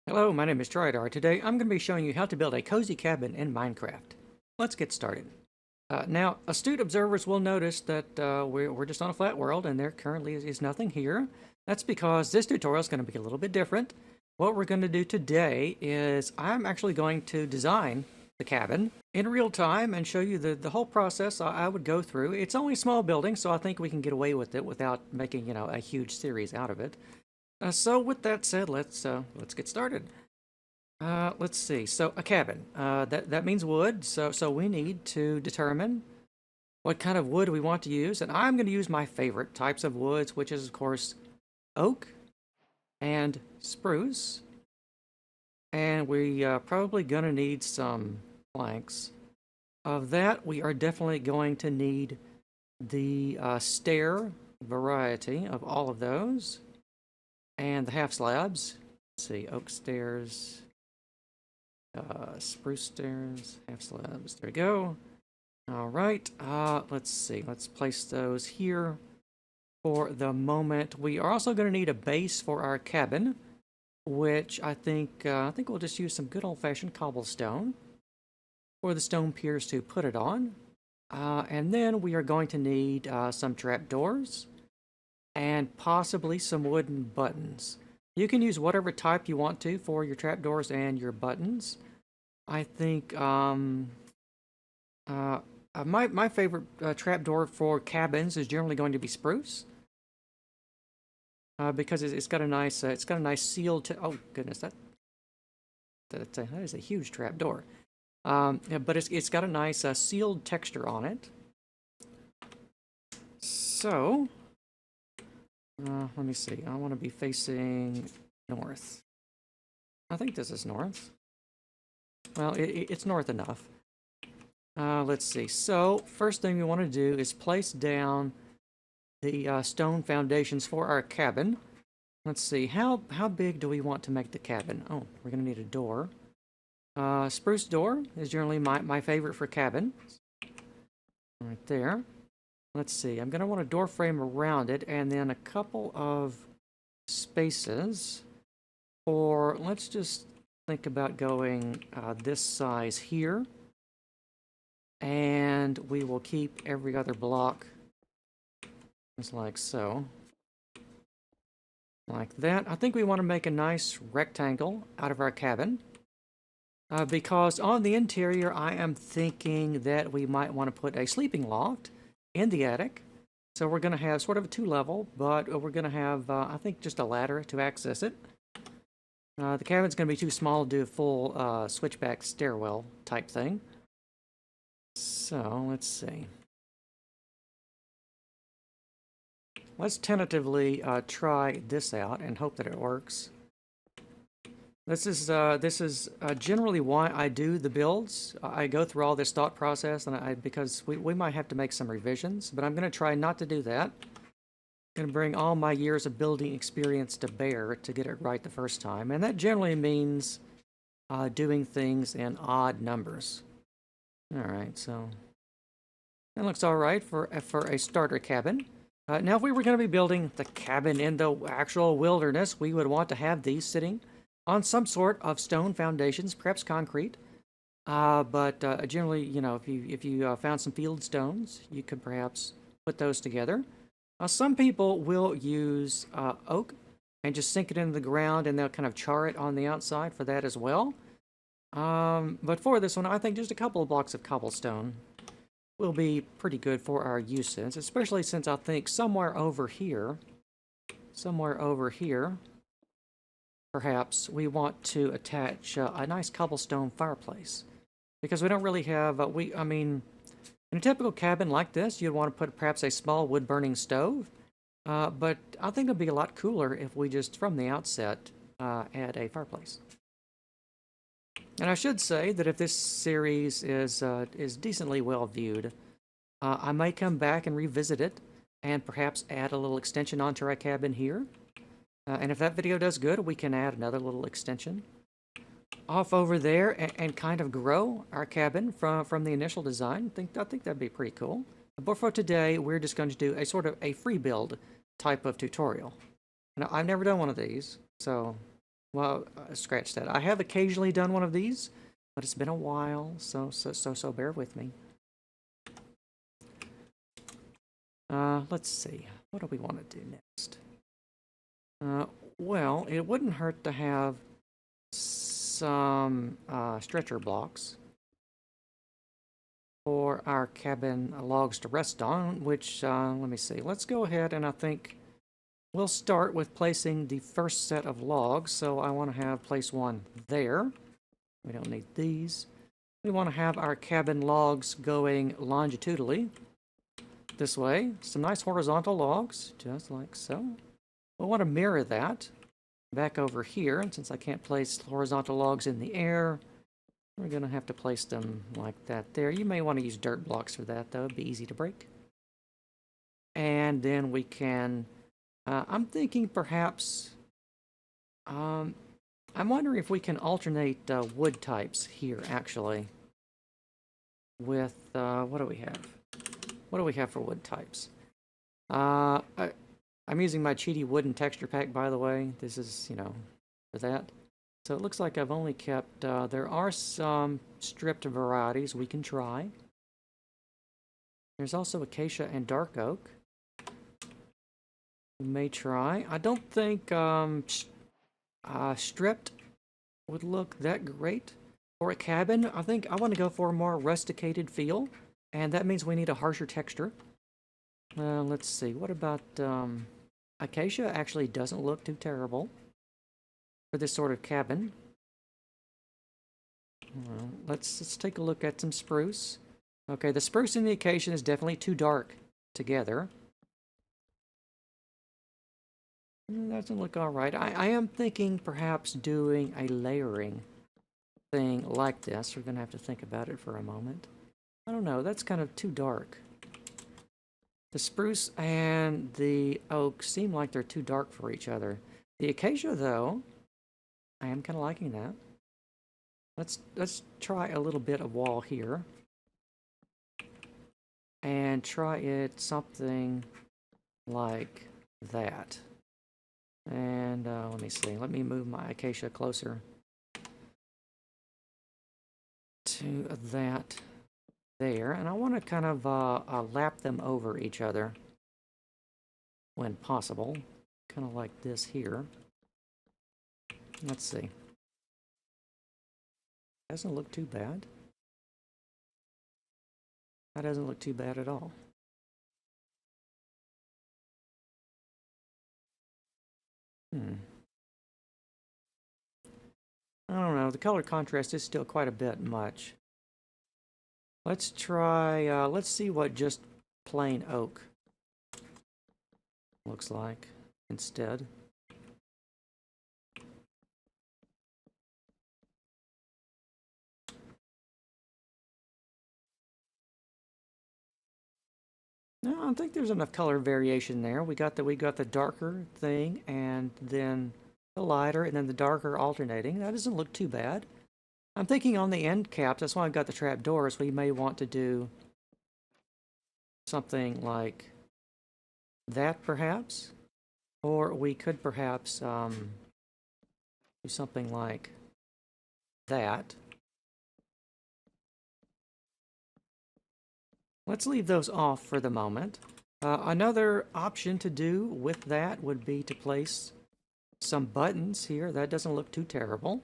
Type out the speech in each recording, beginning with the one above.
Hello, my name is Trydar. Today I'm going to be showing you how to build a cozy cabin in Minecraft. Let's get started. Now, astute observers will notice that we're just on a flat world and there currently is nothing here. That's because this tutorial is going to be a little bit different. What we're going to do today is I'm actually going to design the cabin in real time and show you the whole process I would go through. It's only a small building, so I think we can get away with it without making, a huge series out of it. So with that said, let's get started. Let's see. So a cabin. That means wood. So we need to determine what kind of wood we want to use, and I'm going to use my favorite types of woods, which is of course oak and spruce. And we probably gonna need some planks. Of that, we are definitely going to need the stair variety of all of those, and the half slabs. Let's see, oak stairs. Spruce stairs, half slabs. There we go. All right. Let's see. Let's place those here for the moment. We are also going to need a base for our cabin, which I think we'll just use some good old-fashioned cobblestone for the stone piers to put it on. And then we are going to need some trapdoors and possibly some wooden buttons. You can use whatever type you want to for your trapdoors and your buttons. I think my favorite trapdoor for cabins is generally going to be spruce, because it's got a nice sealed. Oh goodness, that is a huge trapdoor. Yeah, but it's got a nice sealed texture on it. So let me see. I want to be facing north. I think this is north. Well, it's north enough. Let's see. So, first thing we want to do is place down the stone foundations for our cabin. Let's see. How big do we want to make the cabin? Oh, we're going to need a door. Spruce door is generally my favorite for cabins. Right there. Let's see. I'm going to want a door frame around it and then a couple of spaces for, let's just think about going this size here, and we will keep every other block just like so, like that. I think we want to make a nice rectangle out of our cabin, because on the interior I am thinking that we might want to put a sleeping loft in the attic. So we're going to have sort of a two-level, but we're going to have I think just a ladder to access it. The cabin's going to be too small to do a full switchback stairwell type thing. So, let's see. Let's tentatively try this out and hope that it works. This is generally why I do the builds. I go through all this thought process, and because we might have to make some revisions, but I'm going to try not to do that. Going to bring all my years of building experience to bear to get it right the first time, and that generally means doing things in odd numbers. All right, so that looks all right for a starter cabin. Now, if we were going to be building the cabin in the actual wilderness, we would want to have these sitting on some sort of stone foundations, perhaps concrete. But generally, if you found some field stones, you could perhaps put those together. Some people will use oak and just sink it into the ground, and they'll kind of char it on the outside for that as well. But for this one, I think just a couple of blocks of cobblestone will be pretty good for our uses, especially since I think somewhere over here, perhaps we want to attach a nice cobblestone fireplace, because we don't really have, in a typical cabin like this, you'd want to put perhaps a small wood-burning stove, but I think it'd be a lot cooler if we just, from the outset, add a fireplace. And I should say that if this series is decently well viewed, I may come back and revisit it, and perhaps add a little extension onto our cabin here. And if that video does good, we can add another little extension off over there and kind of grow our cabin from the initial design. I think that'd be pretty cool. But for today, we're just going to do a sort of a free build type of tutorial. Now, I've never done one of these, so Well, scratch that. I have occasionally done one of these, but it's been a while, so bear with me. Let's see. What do we want to do next? Well, it wouldn't hurt to have some stretcher blocks for our cabin logs to rest on, which, let me see. Let's go ahead and I think we'll start with placing the first set of logs. So I want to place one there. We don't need these. We want to have our cabin logs going longitudinally this way. Some nice horizontal logs, just like so. We want to mirror that back over here. And since I can't place horizontal logs in the air, we're going to have to place them like that there. You may want to use dirt blocks for that, though. It'd be easy to break. And then we can... I'm thinking perhaps... I'm wondering if we can alternate wood types here, actually. With... what do we have? What do we have for wood types? I'm using my cheaty wooden texture pack, by the way. This is, you know, for that. So it looks like I've only kept, there are some stripped varieties we can try. There's also acacia and dark oak. We may try. I don't think stripped would look that great for a cabin. I think I want to go for a more rusticated feel, and that means we need a harsher texture. Let's see, what about, acacia actually doesn't look too terrible for this sort of cabin. Let's take a look at some spruce. Okay, the spruce and the acacia is definitely too dark together. That doesn't look all right. I am thinking perhaps doing a layering thing like this. We're going to have to think about it for a moment. I don't know, that's kind of too dark. The spruce and the oak seem like they're too dark for each other. The acacia, though, I am kind of liking that. Let's try a little bit of wall here. And try it something like that. And let me see. Let me move my acacia closer to that there. And I want to kind of lap them over each other when possible. Kind of like this here. Let's see. Doesn't look too bad. That doesn't look too bad at all. I don't know. The color contrast is still quite a bit much. Let's try, let's see what just plain oak looks like instead. No, I think there's enough color variation there. We got the darker thing, and then the lighter, and then the darker alternating. That doesn't look too bad. I'm thinking on the end caps, that's why I've got the trap doors. We may want to do something like that, perhaps, or we could perhaps do something like that. Let's leave those off for the moment. Another option to do with that would be to place some buttons here. That doesn't look too terrible.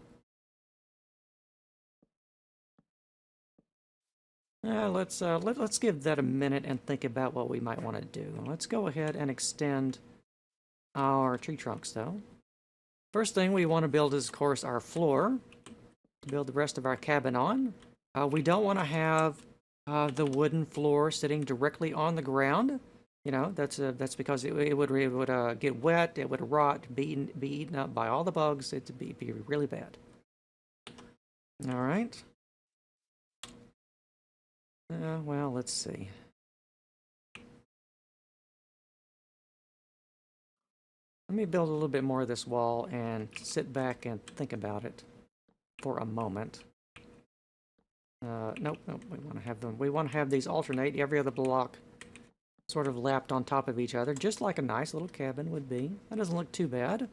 Let's give that a minute and think about what we might want to do. Let's go ahead and extend our tree trunks, though. First thing we want to build is, of course, our floor to build the rest of our cabin on. We don't want to have the wooden floor sitting directly on the ground. You know, that's because it would get wet, it would rot, be eaten up by all the bugs. It'd be really bad. All right. Well, let's see. Let me build a little bit more of this wall and sit back and think about it for a moment. Nope. We want to have these alternate, every other block sort of lapped on top of each other, just like a nice little cabin would be. That doesn't look too bad.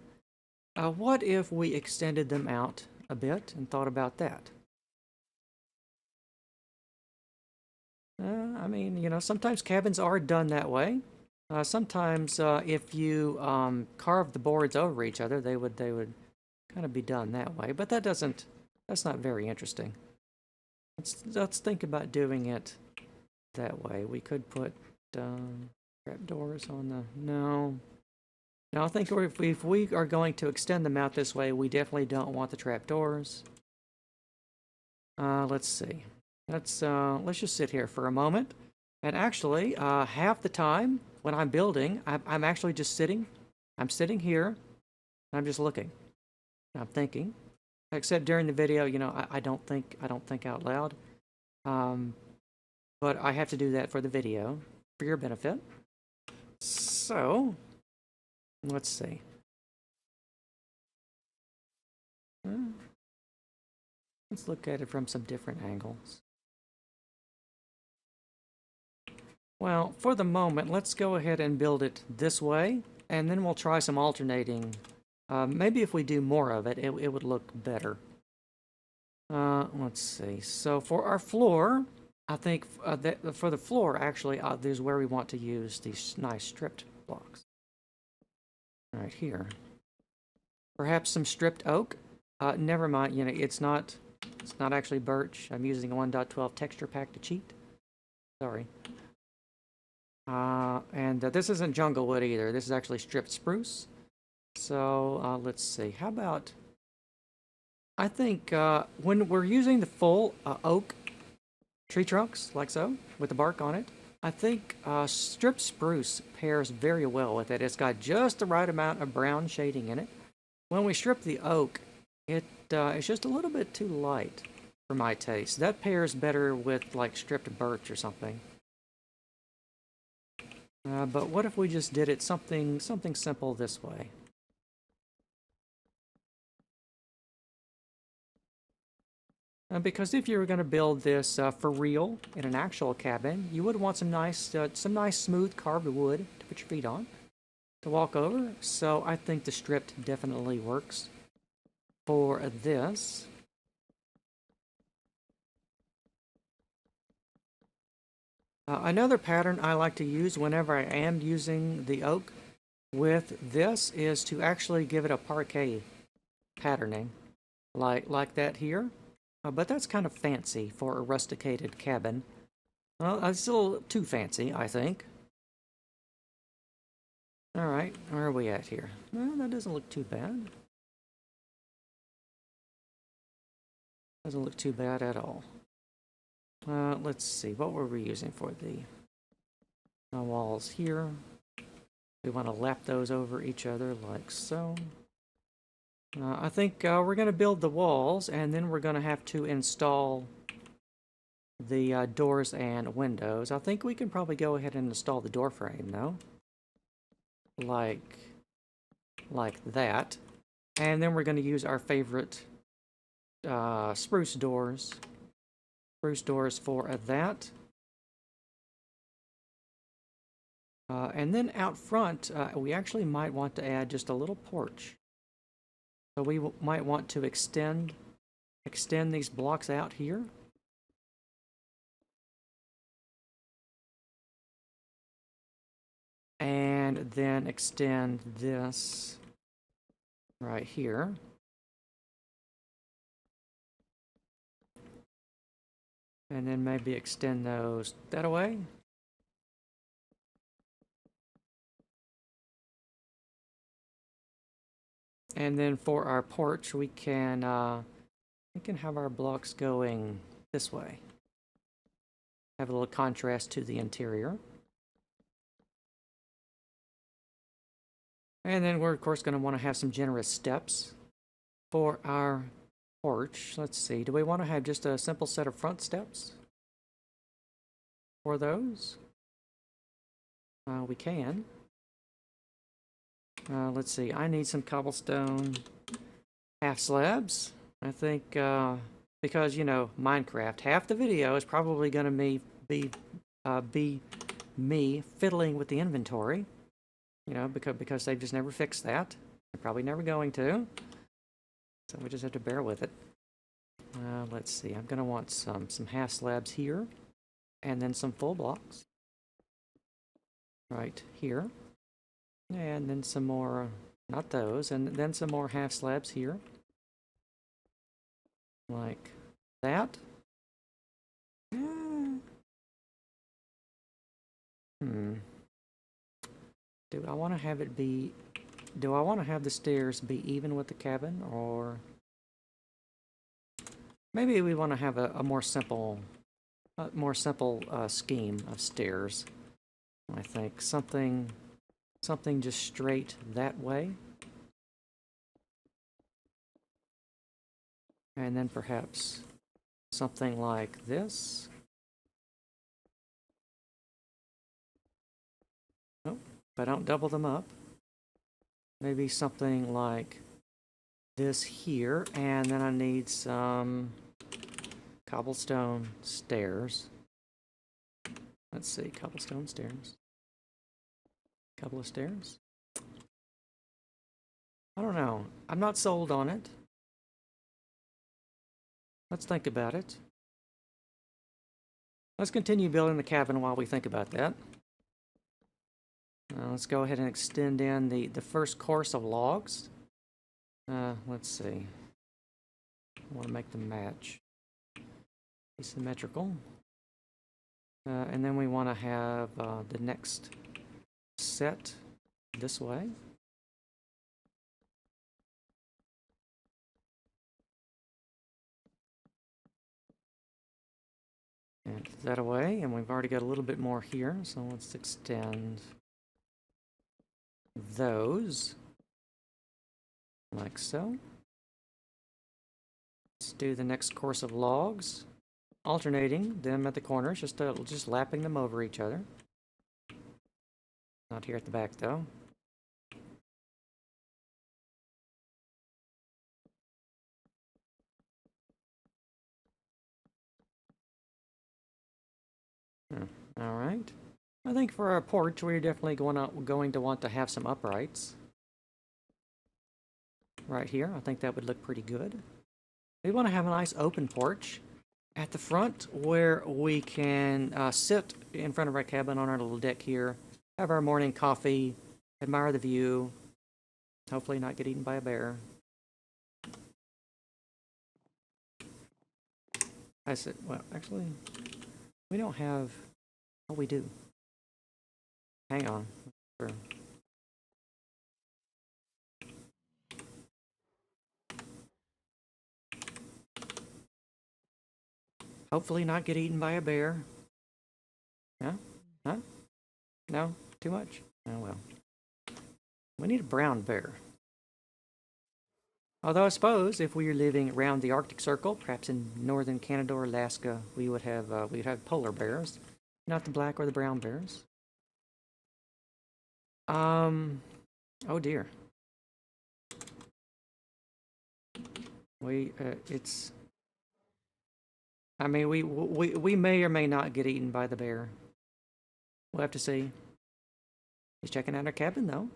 What if we extended them out a bit and thought about that? I mean, you know, sometimes cabins are done that way. Sometimes, if you carve the boards over each other, they would kind of be done that way. But that's not very interesting. Let's think about doing it that way. We could put trapdoors on the no. No, I think if we are going to extend them out this way, we definitely don't want the trapdoors. Let's see. Let's just sit here for a moment. And actually, half the time when I'm building, I'm actually just sitting. I'm sitting here. I'm just looking. I'm thinking. Except during the video, you know, I don't think out loud. But I have to do that for the video, for your benefit. So, let's see. Let's look at it from some different angles. Well, for the moment, let's go ahead and build it this way, and then we'll try some alternating. Maybe if we do more of it, it would look better. Let's see. So for our floor, I think for the floor, actually, there's where we want to use these nice stripped blocks. Right here. Perhaps some stripped oak. Never mind. You know, it's not actually birch. I'm using a 1.12 texture pack to cheat. Sorry. And this isn't jungle wood either. This is actually stripped spruce. So let's see. How about? I think when we're using the full oak tree trunks, like so, with the bark on it, I think stripped spruce pairs very well with it. It's got just the right amount of brown shading in it. When we strip the oak, it's just a little bit too light for my taste. That pairs better with like stripped birch or something. But what if we just did it something simple this way? Because if you were going to build this for real in an actual cabin, you would want some nice smooth carved wood to put your feet on, to walk over. So I think the stripped definitely works for this. Another pattern I like to use whenever I am using the oak with this is to actually give it a parquet patterning, like that here. But that's kind of fancy for a rusticated cabin. Well, it's still too fancy, I think. All right, where are we at here? Well, that doesn't look too bad. Doesn't look too bad at all. Let's see, what were we using for the walls here? We want to lap those over each other like so. I think we're going to build the walls, and then we're going to have to install the doors and windows. I think we can probably go ahead and install the door frame, though. Like that. And then we're going to use our favorite spruce doors. Spruce doors for that. And then out front, we actually might want to add just a little porch. So we might want to extend these blocks out here. And then extend this right here. And then maybe extend those that away. And then for our porch, we can have our blocks going this way. Have a little contrast to the interior. And then we're, of course, going to want to have some generous steps for our porch. Let's see, do we want to have just a simple set of front steps for those? We can. Let's see, I need some cobblestone half slabs. I think, because, you know, Minecraft, half the video is probably going to be me fiddling with the inventory, you know, because they just never fixed that. We're probably never going to. So we just have to bear with it. Let's see. I'm going to want some half slabs here. And then some full blocks. Right here. And then some more, not those, and then some more half slabs here. Like that. Do I want to have it be... Do I want to have the stairs be even with the cabin, or... Maybe we want to have a more simple scheme of stairs. I think something just straight that way. And then perhaps something like this. Nope, if I don't double them up. Maybe something like this here, and then I need some cobblestone stairs. Let's see, cobblestone stairs. Couple of stairs. I don't know. I'm not sold on it. Let's think about it. Let's continue building the cabin while we think about that. Let's go ahead and extend in the first course of logs. Let's see. I want to make them match. Be symmetrical. And then we want to have the next set this way. And that away, and we've already got a little bit more here, so let's extend those like so. Let's do the next course of logs, alternating them at the corners, just lapping them over each other. Not here at the back though. All right. I think for our porch, we're definitely going to want to have some uprights. Right here, I think that would look pretty good. We want to have a nice open porch at the front where we can sit in front of our cabin on our little deck here, have our morning coffee, admire the view, hopefully not get eaten by a bear. I said, well, actually, we don't have... Oh, we do. Hang on. Hopefully not get eaten by a bear. Yeah? Huh? No? Too much? Oh, well. We need a brown bear. Although I suppose if we were living around the Arctic Circle, perhaps in northern Canada or Alaska, we would have polar bears, not the black or the brown bears. Oh dear. I mean, we may or may not get eaten by the bear. We'll have to see. He's checking out our cabin, though.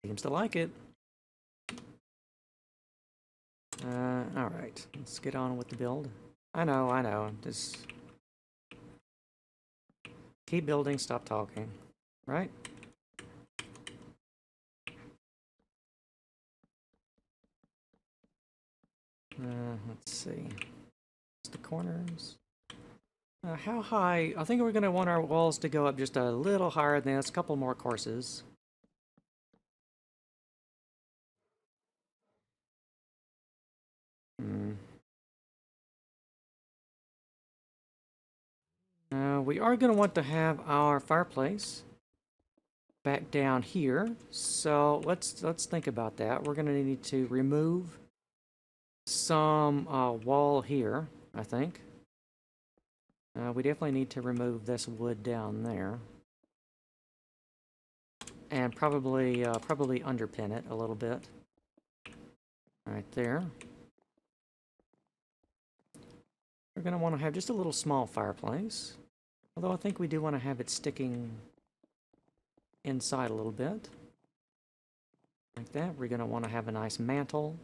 Seems to like it. All right. Let's get on with the build. I know. Just keep building, stop talking. Right? Let's see. The corners. How high? I think we're going to want our walls to go up just a little higher than this. A couple more courses. We are going to want to have our fireplace back down here. So let's think about that. We're going to need to remove some wall here, I think. We definitely need to remove this wood down there. And probably underpin it a little bit. Right there. We're going to want to have just a little small fireplace. Although I think we do want to have it sticking inside a little bit. like that. We're going to want to have a nice mantle.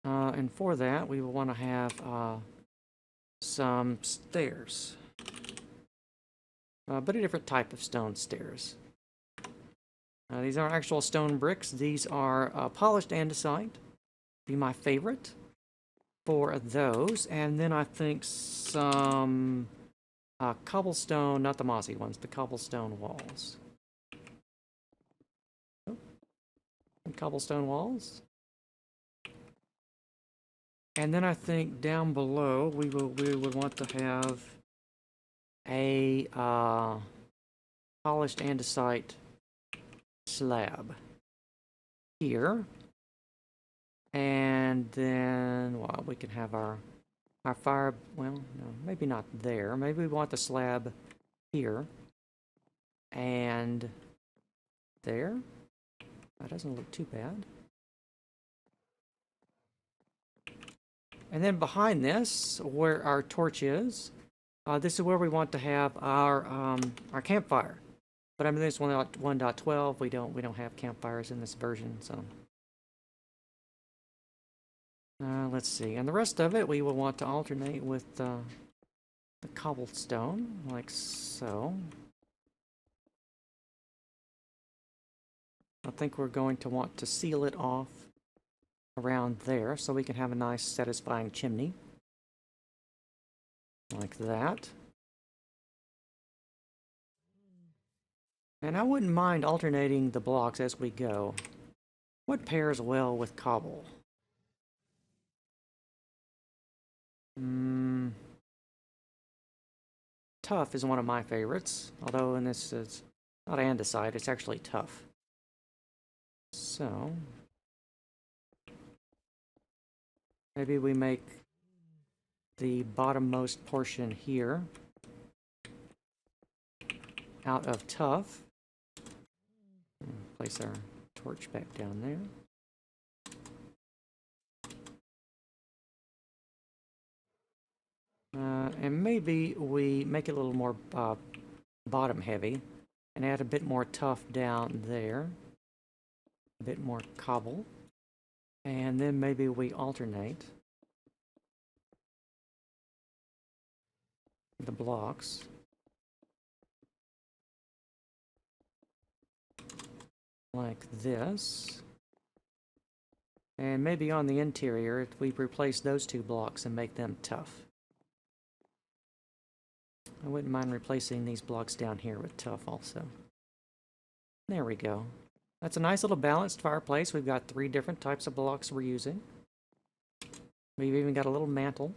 And for that, we will want to have some stairs. But a different type of stone stairs. These aren't actual stone bricks. These are polished andesite. Be my favorite for those. And then I think some cobblestone, not the mossy ones, the cobblestone walls. Oh, and cobblestone walls. And then I think down below we would want to have a polished andesite slab here. And then, well, we can have our fire, well, no, maybe not there. Maybe we want the slab here. And there. That doesn't look too bad. And then behind this, where our torch is, this is where we want to have our campfire. But I mean, this 1.12, we don't have campfires in this version, so. Let's see, and the rest of it we will want to alternate with the cobblestone, like so. I think we're going to want to seal it off around there so we can have a nice satisfying chimney. Like that. And I wouldn't mind alternating the blocks as we go. What pairs well with cobble? Tough is one of my favorites, although in this is not andesite, it's actually tough. So, maybe we make the bottommost portion here out of tough. Place our torch back down there. And maybe we make it a little more bottom heavy and add a bit more tough down there. A bit more cobble. And then maybe we alternate the blocks. Like this. And maybe on the interior, we replace those two blocks and make them tough. I wouldn't mind replacing these blocks down here with tough also. There we go. That's a nice little balanced fireplace. We've got 3 different types of blocks we're using. We've even got a little mantle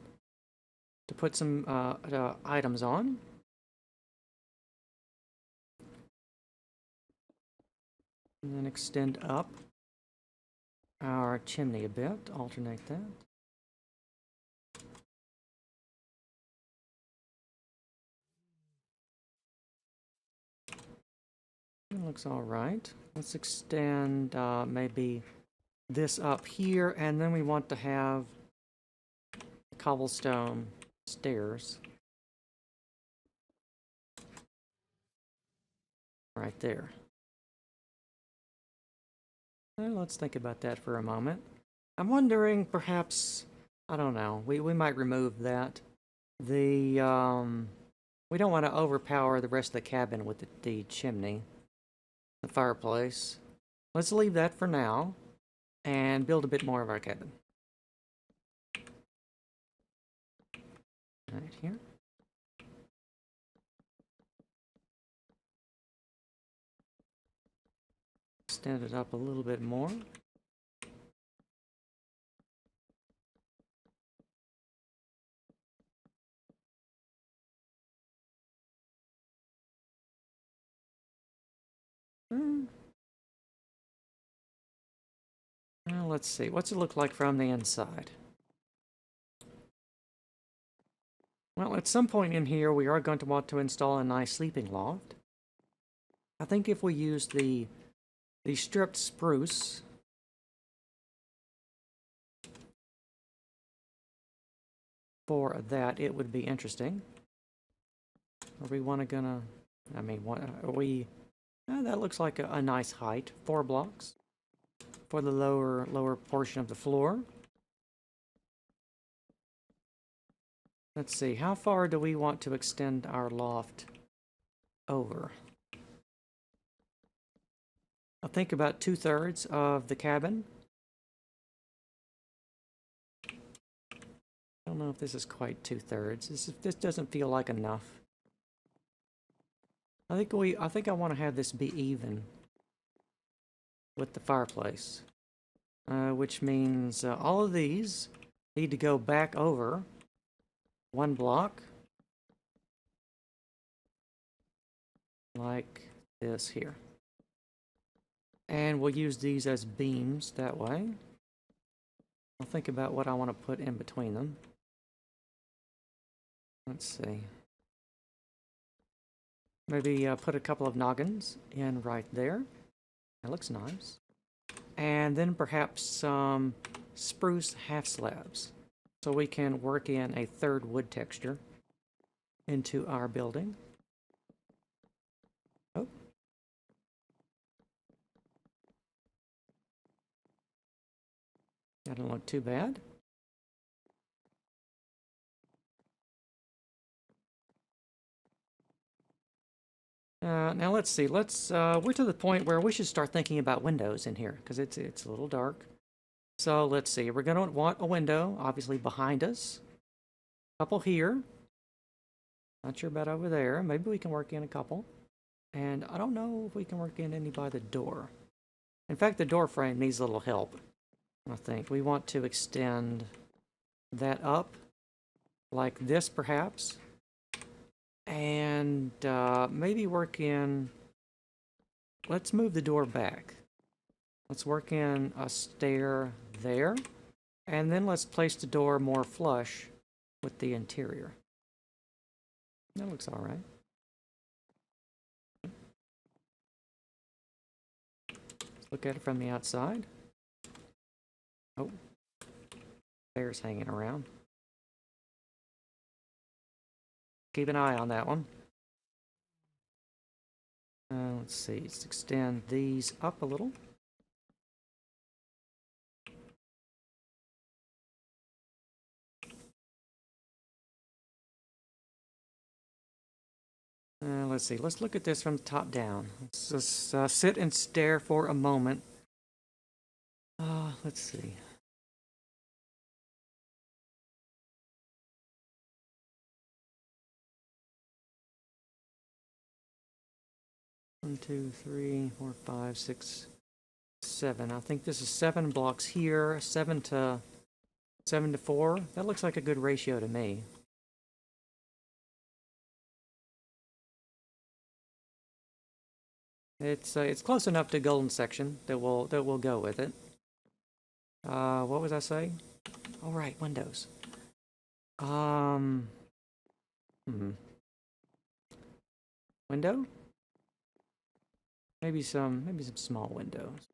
to put some items on. And then extend up our chimney a bit, alternate that. It looks all right. Let's extend maybe this up here, and then we want to have cobblestone stairs right there. Well, let's think about that for a moment. I'm wondering, perhaps, I don't know, we might remove that. We don't want to overpower the rest of the cabin with the chimney. The fireplace. Let's leave that for now and build a bit more of our cabin. Right here. Extend it up a little bit more. Well, let's see. What's it look like from the inside? Well, at some point in here, we are going to want to install a nice sleeping loft. I think if we use the stripped spruce for that, it would be interesting. Are we I mean, what are we? That looks like a nice height. 4 blocks for the lower portion of the floor. Let's see, how far do we want to extend our loft over? I think about 2/3 of the cabin. I don't know if this is quite 2/3. This doesn't feel like enough. I think I want to have this be even with the fireplace, which means all of these need to go back over 1 block, like this here. And we'll use these as beams that way. I'll think about what I want to put in between them. Let's see. Maybe put a couple of noggins in right there. That looks nice. And then perhaps some spruce half slabs, so we can work in a 3rd wood texture into our building. Oh. That don't look too bad. Now let's see. We're to the point where we should start thinking about windows in here, because it's a little dark. So let's see. We're going to want a window, obviously, behind us. A couple here. Not sure about over there. Maybe we can work in a couple. And I don't know if we can work in any by the door. In fact, the door frame needs a little help, I think. We want to extend that up, like this, perhaps. And maybe work in... Let's move the door back. Let's work in a stair there. And then let's place the door more flush with the interior. That looks all right. Let's look at it from the outside. Oh, bear's hanging around. Keep an eye on that one. Let's see, let's extend these up a little. Let's see, let's look at this from the top down. Let's just sit and stare for a moment. Let's see. One, two, three, four, five, six, 7. I think this is 7 blocks here, 7 to 4. That looks like a good ratio to me. It's close enough to golden section that we'll go with it. What was I saying? All right, windows. Window? Maybe some small windows.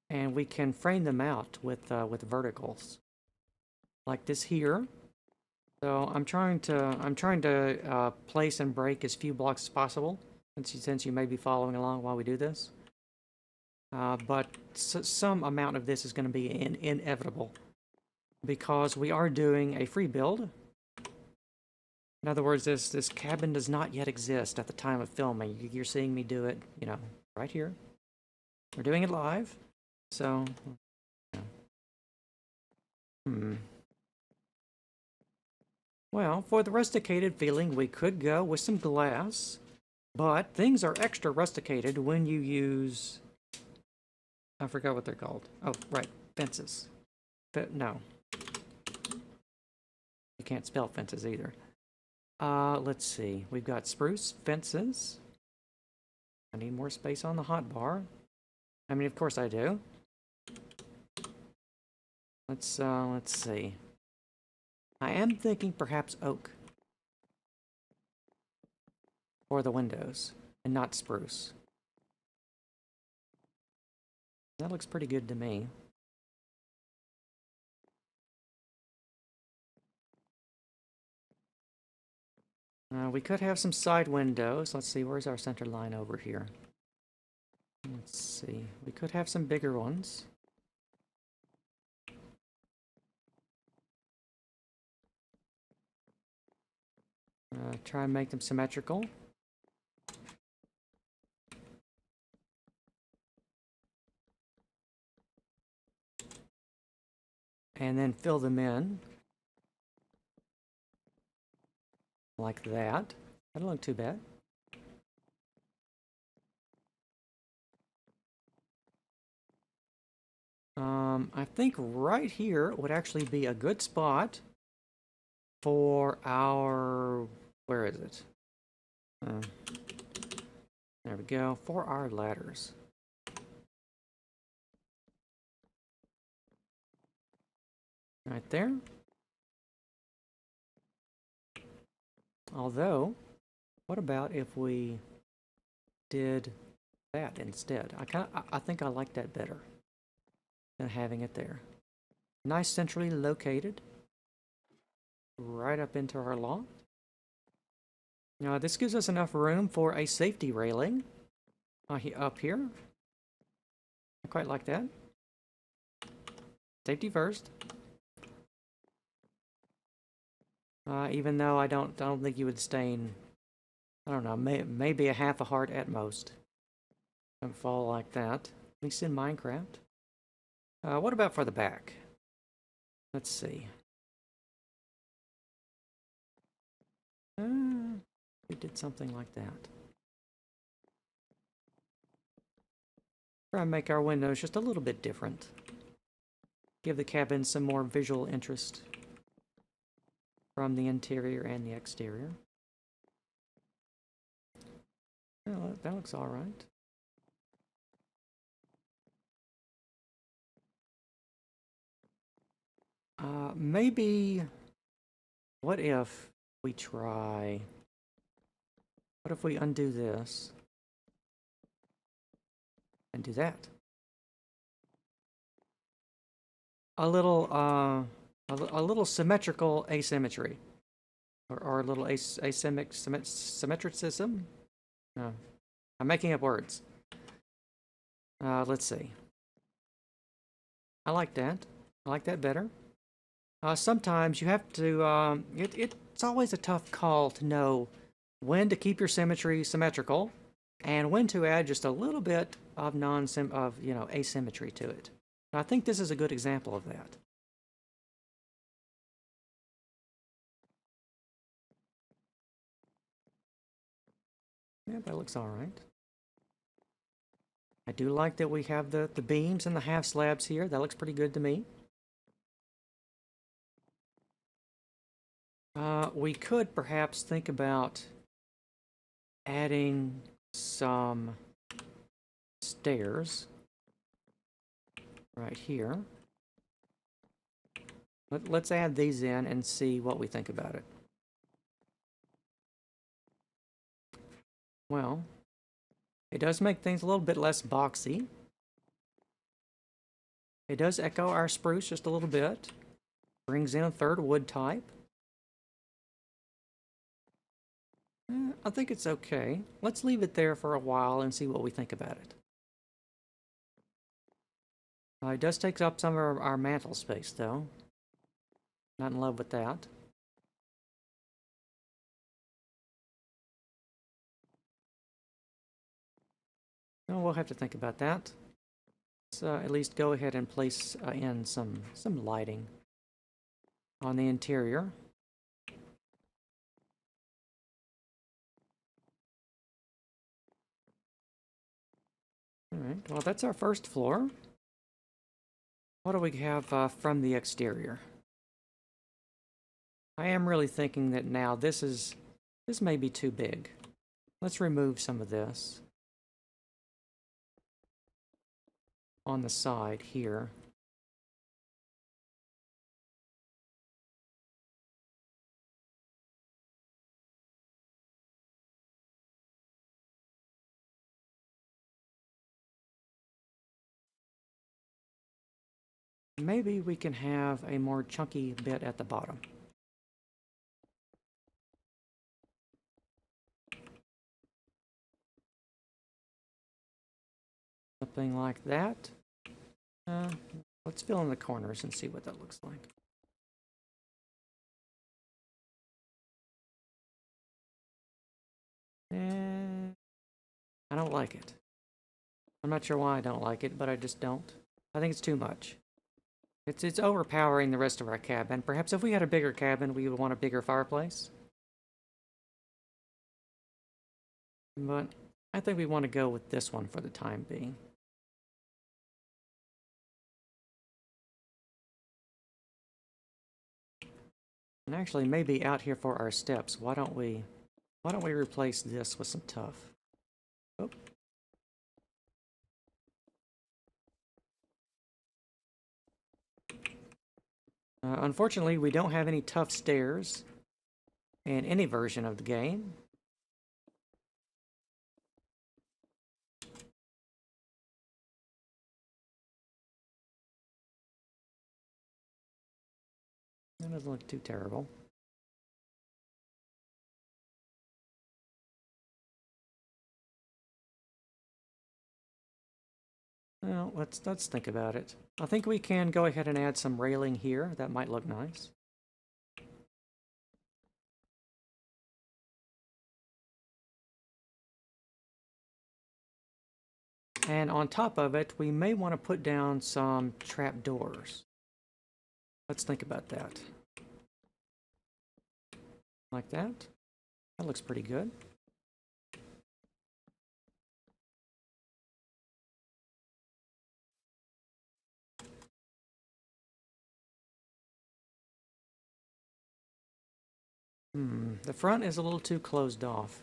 And we can frame them out with verticals, like this here. So I'm trying to place and break as few blocks as possible, since you may be following along while we do this. But some amount of this is going to be inevitable, because we are doing a free build. In other words, this cabin does not yet exist at the time of filming. You're seeing me do it, right here. We're doing it live, so... Well, for the rusticated feeling, we could go with some glass, but things are extra rusticated when you use... I forgot what they're called. Oh, right, fences. No. You can't spell fences either. Let's see. We've got spruce fences. I need more space on the hotbar. I mean, of course I do. Let's see. I am thinking perhaps oak for the windows, and not spruce. That looks pretty good to me. We could have some side windows. Let's see, where's our center line over here? Let's see. We could have some bigger ones. Try and make them symmetrical. And then fill them in. Like that. That don't look too bad. I think right here would actually be a good spot for our... Where is it? There we go. For our ladders. Right there. Although, what about if we did that instead? I think I like that better than having it there. Nice centrally located. Right up into our loft. Now this gives us enough room for a safety railing up here. I quite like that. Safety first. Even though I don't think you would stain. I don't know, maybe a half a heart at most. Don't fall like that. At least in Minecraft. What about for the back? Let's see. We did something like that. Try and make our windows just a little bit different. Give the cabin some more visual interest from the interior and the exterior. Oh, that looks all right. Maybe, what if we try, what if we undo this and do that? A little symmetrical asymmetry, or a little symmetricism. No, I'm making up words. Let's see. I like that. I like that better. Sometimes you have to, it's always a tough call to know when to keep your symmetry symmetrical and when to add just a little bit of asymmetry to it. And I think this is a good example of that. Yeah, that looks all right. I do like that we have the beams and the half slabs here. That looks pretty good to me. We could perhaps think about adding some stairs right here. Let's add these in and see what we think about it. Well, it does make things a little bit less boxy. It does echo our spruce just a little bit. Brings in a third wood type. I think it's okay. Let's leave it there for a while and see what we think about it. It does take up some of our mantle space, though. Not in love with that. No, we'll have to think about that. Let's at least go ahead and place in some lighting on the interior. Alright, well that's our first floor. What do we have from the exterior? I am really thinking that now this may be too big. Let's remove some of this on the side here. Maybe we can have a more chunky bit at the bottom. something like that. Let's fill in the corners and see what that looks like. And I don't like it. I'm not sure why I don't like it, but I just don't. I think it's too much. It's overpowering the rest of our cabin. Perhaps if we had a bigger cabin, we would want a bigger fireplace. But I think we want to go with this one for the time being. And actually, maybe out here for our steps, why don't we replace this with some tuff? Oh. Unfortunately, we don't have any tough stairs in any version of the game. That doesn't look too terrible. Well, let's think about it. I think we can go ahead and add some railing here. That might look nice. And on top of it, we may want to put down some trap doors. Let's think about that. Like that. That looks pretty good. The front is a little too closed off,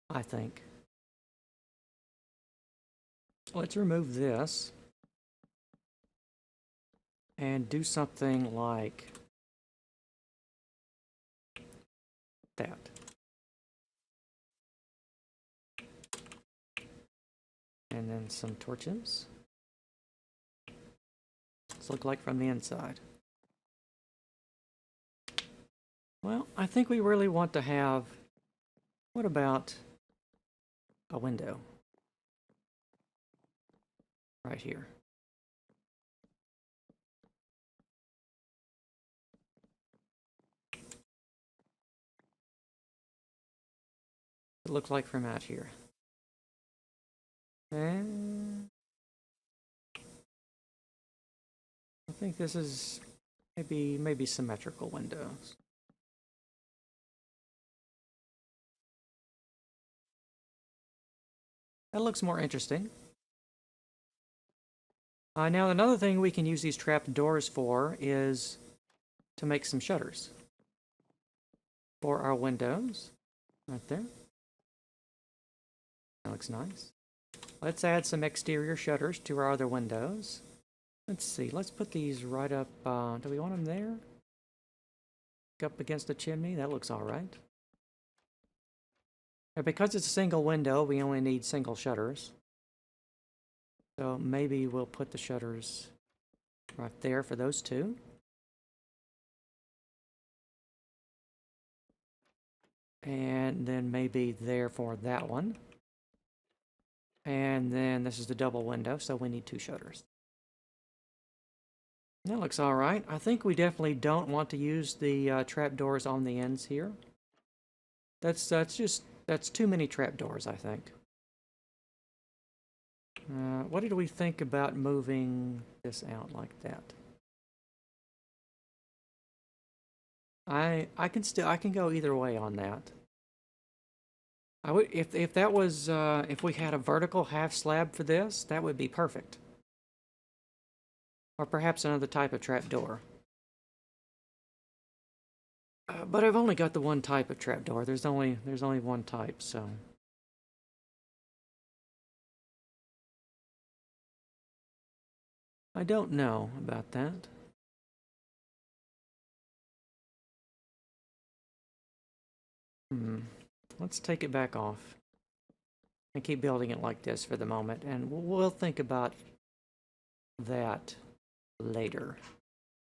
I think. Let's remove this and do something like that. And then some torches. Let's look like from the inside. Well, I think we really want to have, what about a window? Right here. It looked like from out here. And I think this is maybe symmetrical windows. That looks more interesting. Now another thing we can use these trap doors for is to make some shutters for our windows. Right there. That looks nice. Let's add some exterior shutters to our other windows. Let's see, let's put these right up, do we want them there? Up against the chimney, that looks alright. Because it's a single window, we only need single shutters. So maybe we'll put the shutters right there for those two. And then maybe there for that one. And then this is the double window, so we need two shutters. That looks alright. I think we definitely don't want to use the trapdoors on the ends here. That's too many trapdoors, I think. What did we think about moving this out like that? I can go either way on that. I would if that was if we had a vertical half slab for this, that would be perfect. Or perhaps another type of trapdoor. But I've only got the one type of trapdoor. There's only one type, so. I don't know about that. Let's take it back off and keep building it like this for the moment, and we'll think about that later.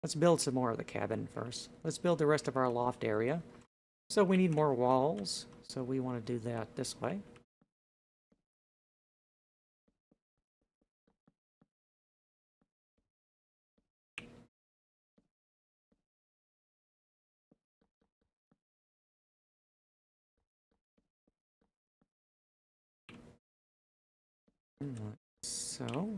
Let's build some more of the cabin first. Let's build the rest of our loft area. So we need more walls, so we want to do that this way. So.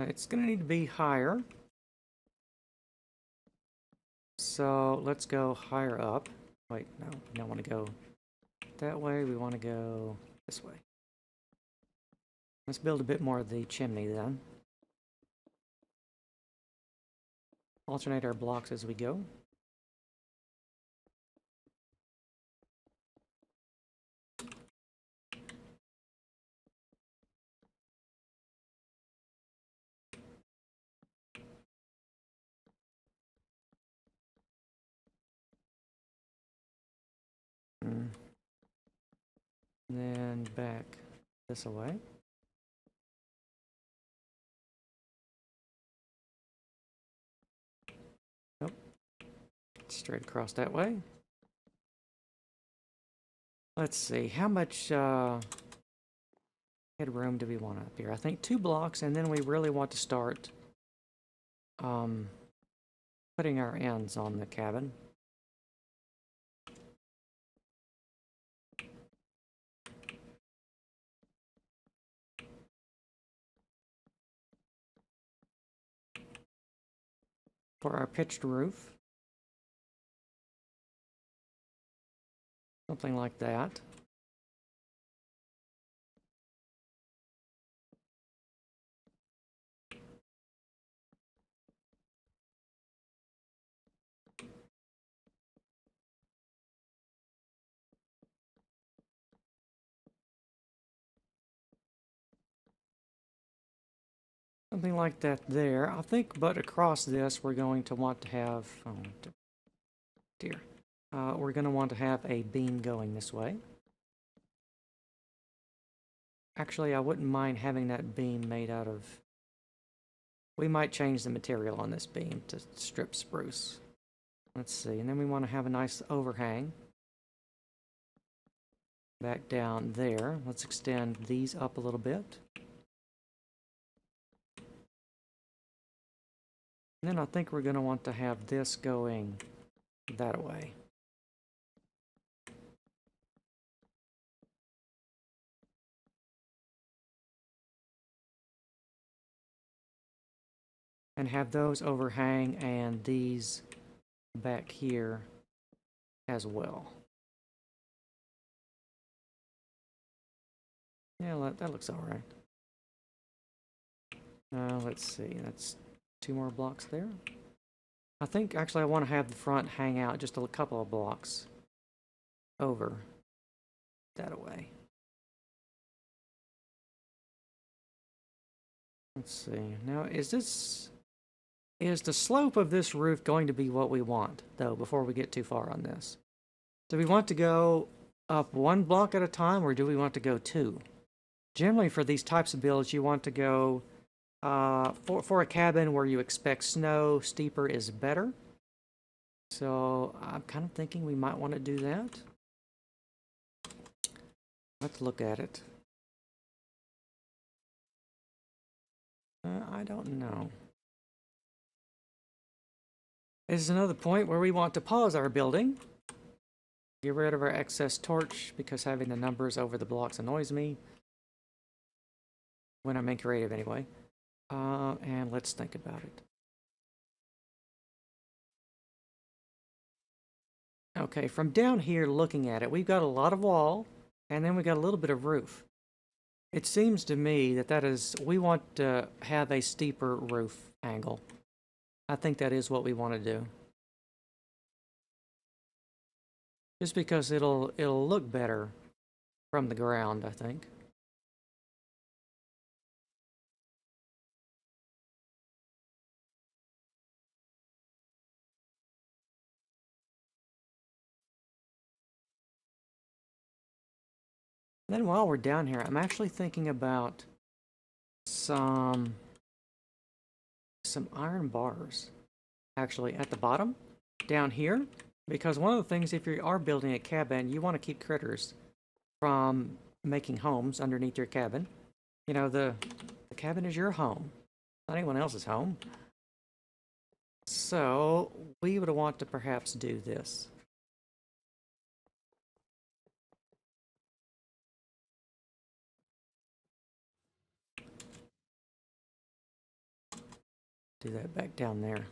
It's going to need to be higher. So let's go higher up. Wait, no, we don't want to go that way. We want to go this way. Let's build a bit more of the chimney then. Alternate our blocks as we go. Then back this way. Nope. Straight across that way. Let's see, how much headroom do we want up here? I think 2 blocks, and then we really want to start putting our ends on the cabin. For our pitched roof. Something like that. Something like that there. I think, but across this, we're going to want to have, oh dear. We're going to want to have a beam going this way. Actually, I wouldn't mind having that beam made out of, we might change the material on this beam to strip spruce. Let's see, and then we want to have a nice overhang. Back down there. Let's extend these up a little bit. And then I think we're going to want to have this going that way. And have those overhang and these back here as well. Yeah, that looks all right. Let's see, that's 2 more blocks there. I think actually I want to have the front hang out just a couple of blocks over that away. Let's see, now is the slope of this roof going to be what we want, though, before we get too far on this? Do we want to go up 1 block at a time, or do we want to go 2? Generally, for these types of builds, you want to go, for a cabin where you expect snow, steeper is better. So I'm kind of thinking we might want to do that. Let's look at it. I don't know. This is another point where we want to pause our building. Get rid of our excess torch because having the numbers over the blocks annoys me. When I'm in creative anyway. And let's think about it. Okay, from down here looking at it, we've got a lot of wall, and then we got a little bit of roof. It seems to me that we want to have a steeper roof angle. I think that is what we want to do. Just because it'll look better from the ground, I think. Then while we're down here, I'm actually thinking about some iron bars, actually, at the bottom, down here. Because one of the things, if you are building a cabin, you want to keep critters from making homes underneath your cabin. You know, the cabin is your home, not anyone else's home. So we would want to perhaps do this. Do that back down there.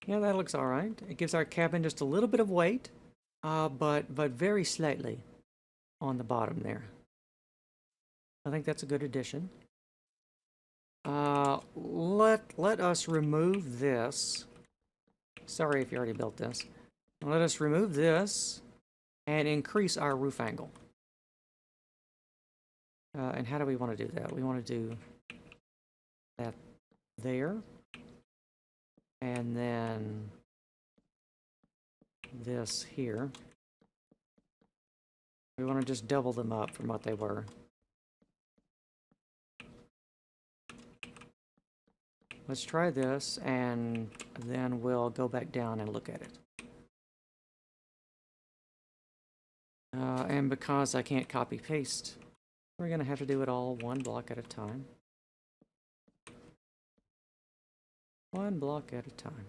Yeah, that looks all right. It gives our cabin just a little bit of weight, but very slightly on the bottom there. I think that's a good addition. Let us remove this. Sorry if you already built this. Let us remove this and increase our roof angle. And how do we want to do that? We want to do that there. And then this here. We want to just double them up from what they were. Let's try this, and then we'll go back down and look at it. And because I can't copy paste, we're going to have to do it all one block at a time. One block at a time.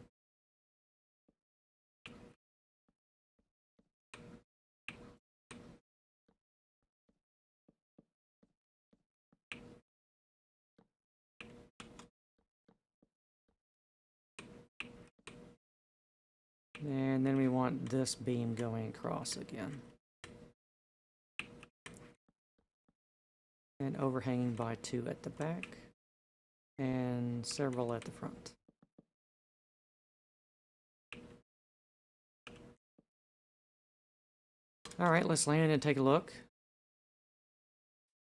And then we want this beam going across again. And overhanging by 2 at the back. And several at the front. Alright, let's land and take a look.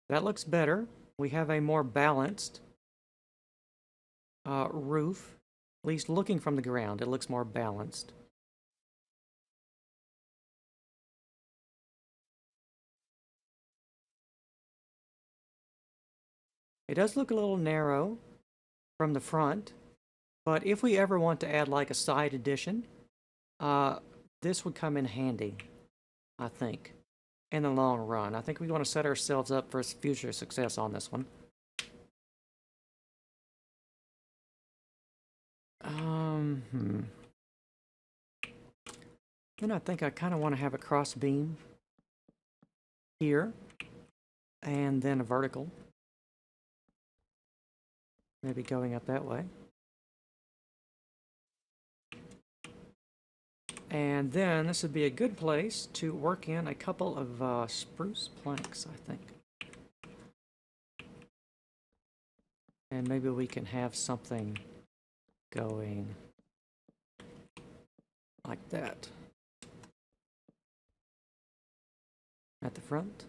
That looks better. We have a more balanced roof. At least looking from the ground, it looks more balanced. It does look a little narrow from the front, but if we ever want to add like a side addition, this would come in handy, I think, in the long run. I think we want to set ourselves up for future success on this one. Then I think I kind of want to have a cross beam here, and then a vertical. Maybe going up that way. And then this would be a good place to work in a couple of spruce planks, I think. And maybe we can have something going like that at the front.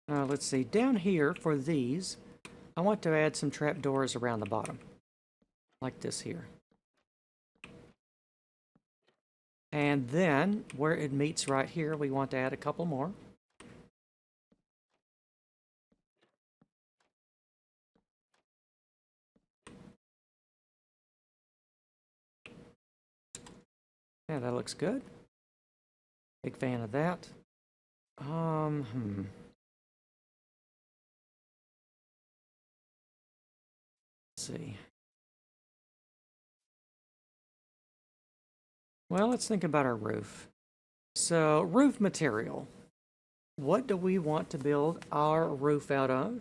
Let's see, down here for these, I want to add some trapdoors around the bottom, like this here. And then, where it meets right here, we want to add a couple more. Yeah, that looks good. Big fan of that. See. Well, let's think about our roof. So, roof material. What do we want to build our roof out of?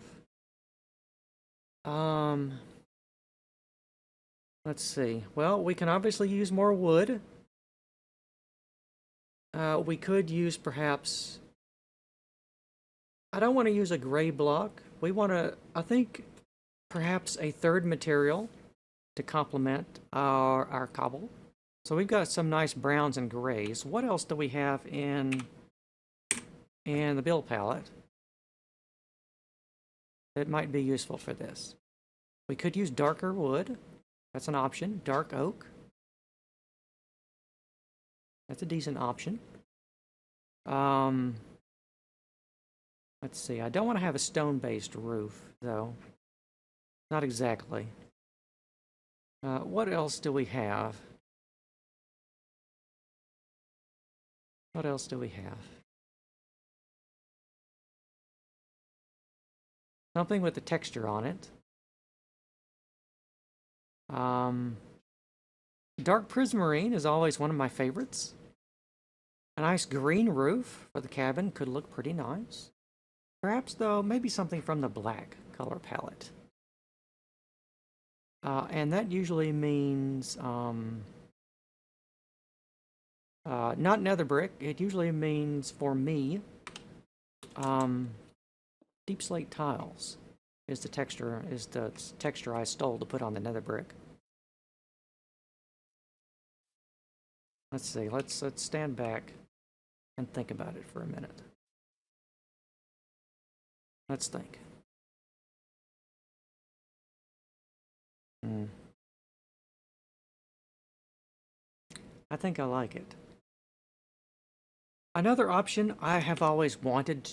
Let's see. Well, we can obviously use more wood. We could use perhaps... I don't want to use a gray block. We want to, I think, perhaps a third material to complement our cobble. So we've got some nice browns and grays. What else do we have in the build palette that might be useful for this? We could use darker wood. That's an option. Dark oak. That's a decent option. Let's see. I don't want to have a stone-based roof, though. Not exactly. What else do we have? What else do we have? Something with the texture on it. Dark prismarine is always one of my favorites. A nice green roof for the cabin could look pretty nice. Perhaps, though, maybe something from the black color palette. And that usually means not nether brick. It usually means, for me, deep slate tiles is the texture I stole to put on the nether brick. Let's see. Let's stand back and think about it for a minute. Let's think. I think I like it. Another option I have always wanted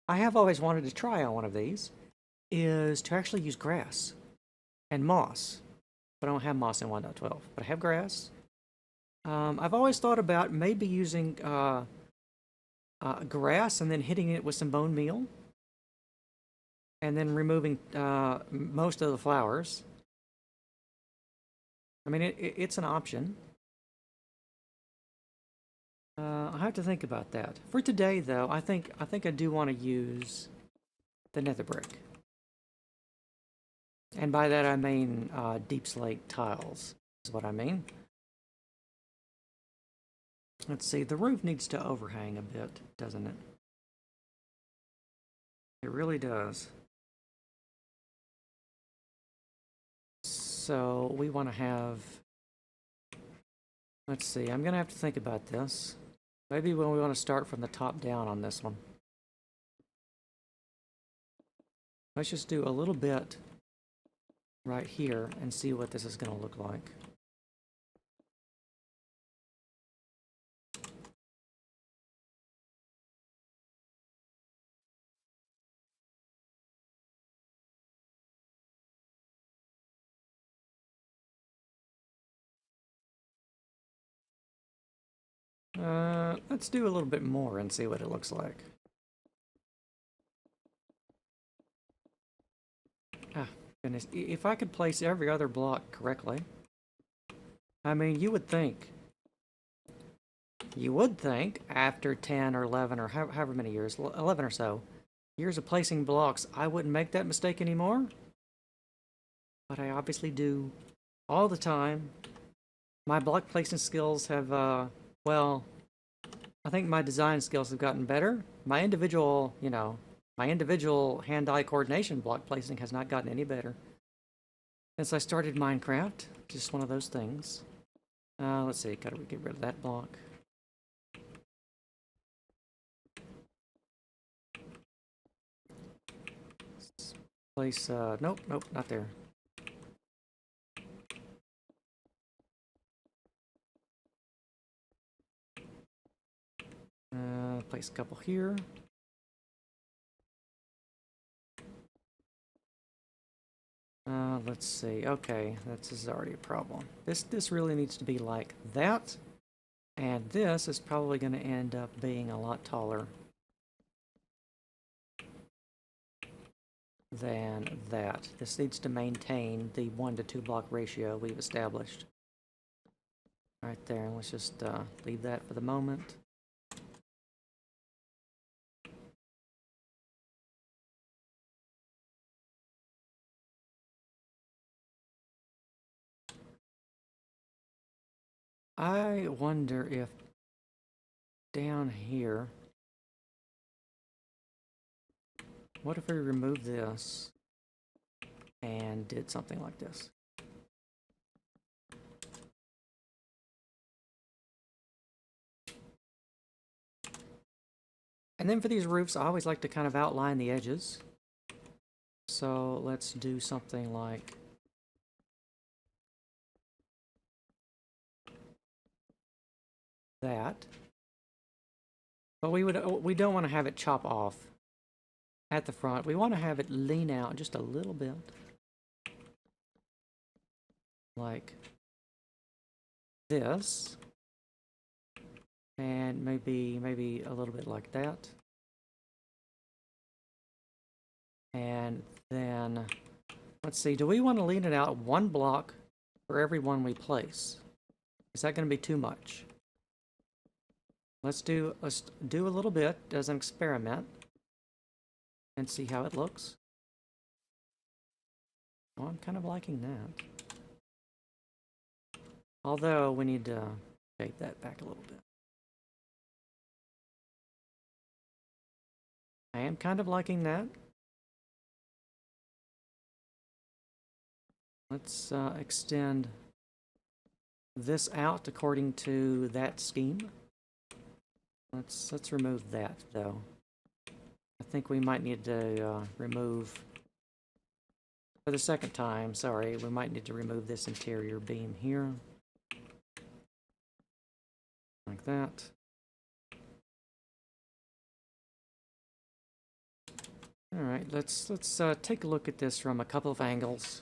I have always wanted to try on one of these is to actually use grass and moss. But I don't have moss in 1.12, but I have grass. I've always thought about maybe using grass and then hitting it with some bone meal, and then removing most of the flowers. I mean, it's an option. I'll have to think about that. For today, though, I think I do want to use the nether brick. And by that I mean deep slate tiles, is what I mean. Let's see, the roof needs to overhang a bit, doesn't it? It really does. So we want to have... Let's see, I'm going to have to think about this. Maybe when we want to start from the top down on this one. Let's just do a little bit right here and see what this is going to look like. Let's do a little bit more and see what it looks like. Ah, goodness. If I could place every other block correctly. I mean, you would think after 10 or 11 or however many years, 11 or so, years of placing blocks, I wouldn't make that mistake anymore. But I obviously do all the time. My block placing skills have, well, I think my design skills have gotten better. My individual, my individual hand-eye coordination block placing has not gotten any better since I started Minecraft. Just one of those things. Let's see, gotta get rid of that block. Place, nope, not there. Place a couple here. Let's see. Okay, this is already a problem. This really needs to be like that, and this is probably going to end up being a lot taller than that. This needs to maintain the 1 to 2 block ratio we've established. Right there. Let's just leave that for the moment. I wonder if down here, what if we remove this and did something like this? And then for these roofs, I always like to kind of outline the edges. So let's do something like that. But we don't want to have it chop off. at the front. We want to have it lean out just a little bit. Like this. And maybe a little bit like that. And then, let's see, do we want to lean it out one block for every one we place? Is that going to be too much? Let's do a little bit as an experiment and see how it looks. Well, I'm kind of liking that. Although we need to shape that back a little bit. I am kind of liking that. Let's extend this out according to that scheme. Let's remove that though. I think we might need to remove, for the second time, sorry, we might need to remove this interior beam here. Like that. Alright, let's take a look at this from a couple of angles.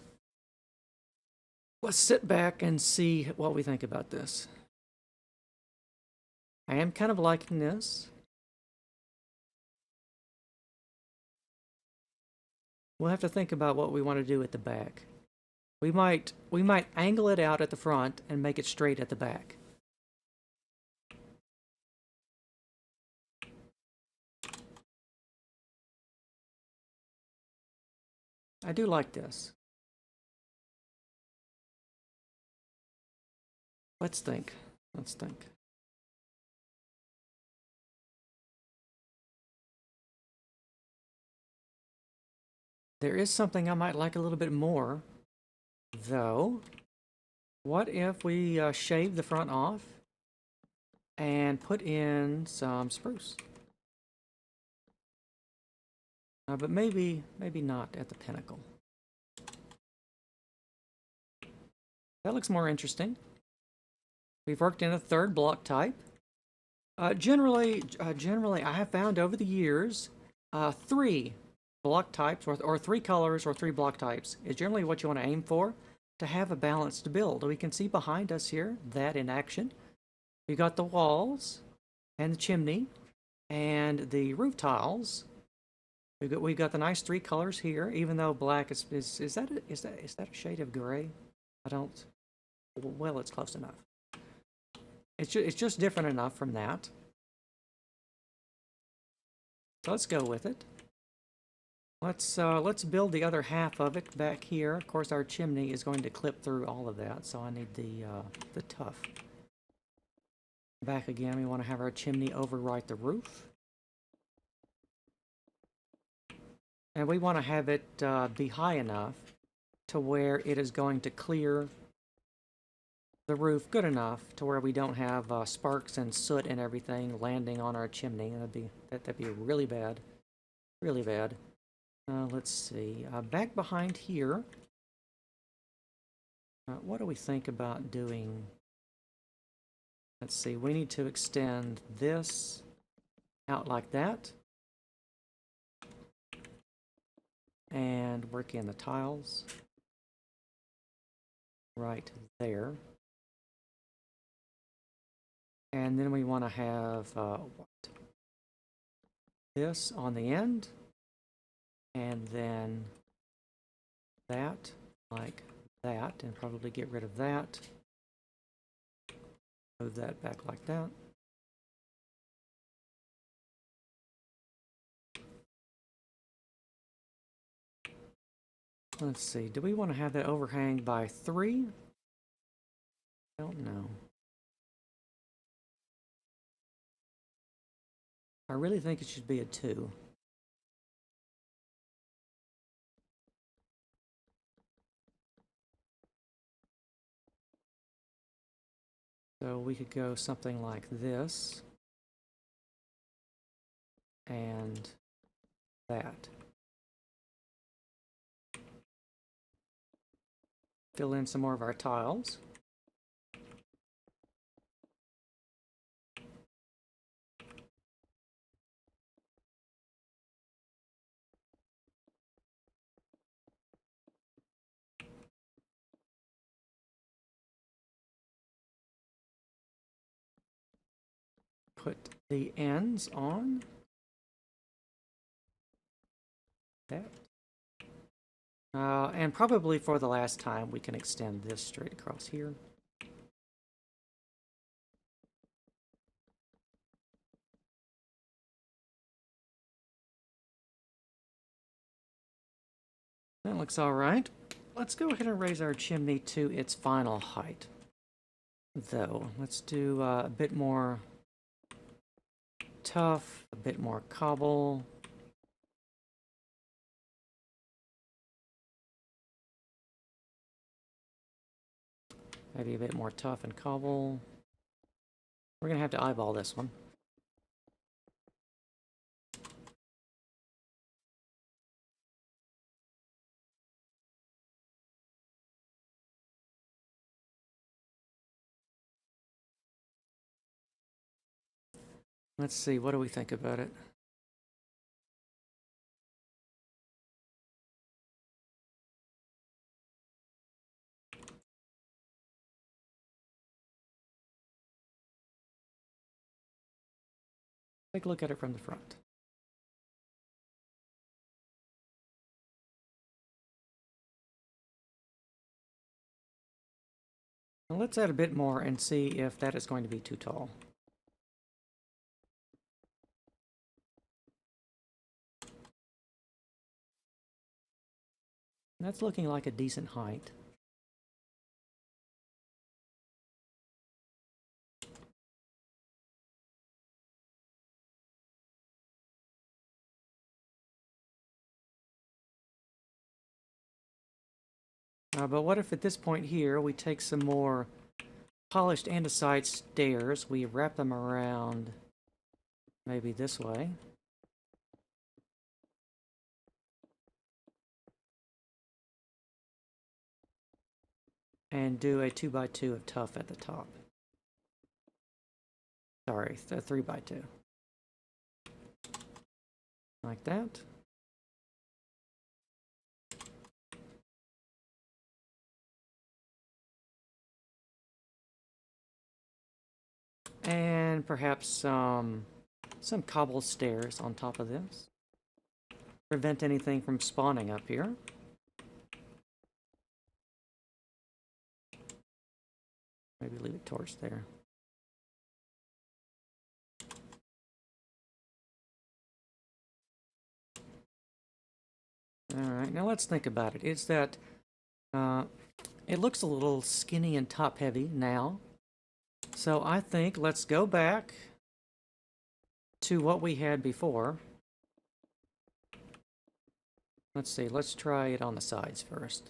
Let's sit back and see what we think about this. I am kind of liking this. We'll have to think about what we want to do at the back. We might angle it out at the front and make it straight at the back. I do like this. Let's think. Let's think. There is something I might like a little bit more, though. What if we shave the front off and put in some spruce? But maybe not at the pinnacle. That looks more interesting. We've worked in a third block type. Generally, I have found over the years, 3 block types, or 3 colors, or 3 block types is generally what you want to aim for to have a balanced build. We can see behind us here that in action. We got the walls and the chimney and the roof tiles. We got the nice 3 colors here, even though black is that a shade of gray? I don't. Well, it's close enough. It's just different enough from that. So let's go with it. Let's build the other half of it back here. Of course, our chimney is going to clip through all of that, so I need the tuff. Back again, we want to have our chimney overwrite the roof. And we want to have it be high enough to where it is going to clear the roof good enough to where we don't have sparks and soot and everything landing on our chimney. That'd be really bad. Really bad. Let's see. Back behind here, what do we think about doing? Let's see. We need to extend this out like that. And work in the tiles right there. And then we want to have this on the end, and then that like that, and probably get rid of that. Move that back like that. Let's see, do we want to have that overhang by 3? I don't know. I really think it should be a 2. So we could go something like this. And that. Fill in some more of our tiles. Put the ends on that. And probably for the last time, we can extend this straight across here. That looks all right. Let's go ahead and raise our chimney to its final height. Though, let's do a bit more tough, a bit more cobble. Maybe a bit more tough and cobble. We're gonna have to eyeball this one. Let's see, what do we think about it? Take a look at it from the front. Now let's add a bit more and see if that is going to be too tall. That's looking like a decent height. But what if at this point here we take some more polished andesite stairs, we wrap them around maybe this way. And do a 2x2 of tough at the top. Sorry, a 3x2. Like that. And perhaps some cobble stairs on top of this. Prevent anything from spawning up here. Maybe leave a torch there. Alright, now let's think about it. It's that it looks a little skinny and top heavy now. So I think let's go back to what we had before. Let's see, let's try it on the sides first.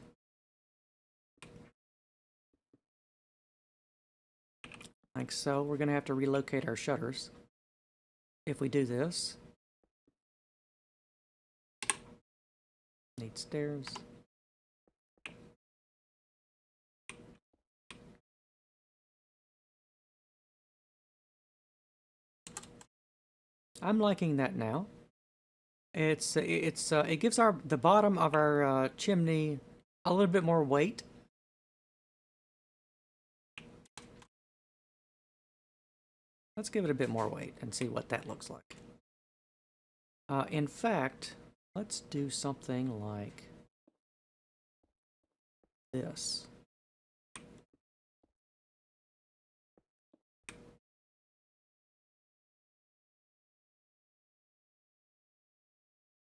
Like so. We're going to have to relocate our shutters if we do this. Need stairs. I'm liking that now. It gives the bottom of our chimney a little bit more weight. Let's give it a bit more weight and see what that looks like. In fact, let's do something like this.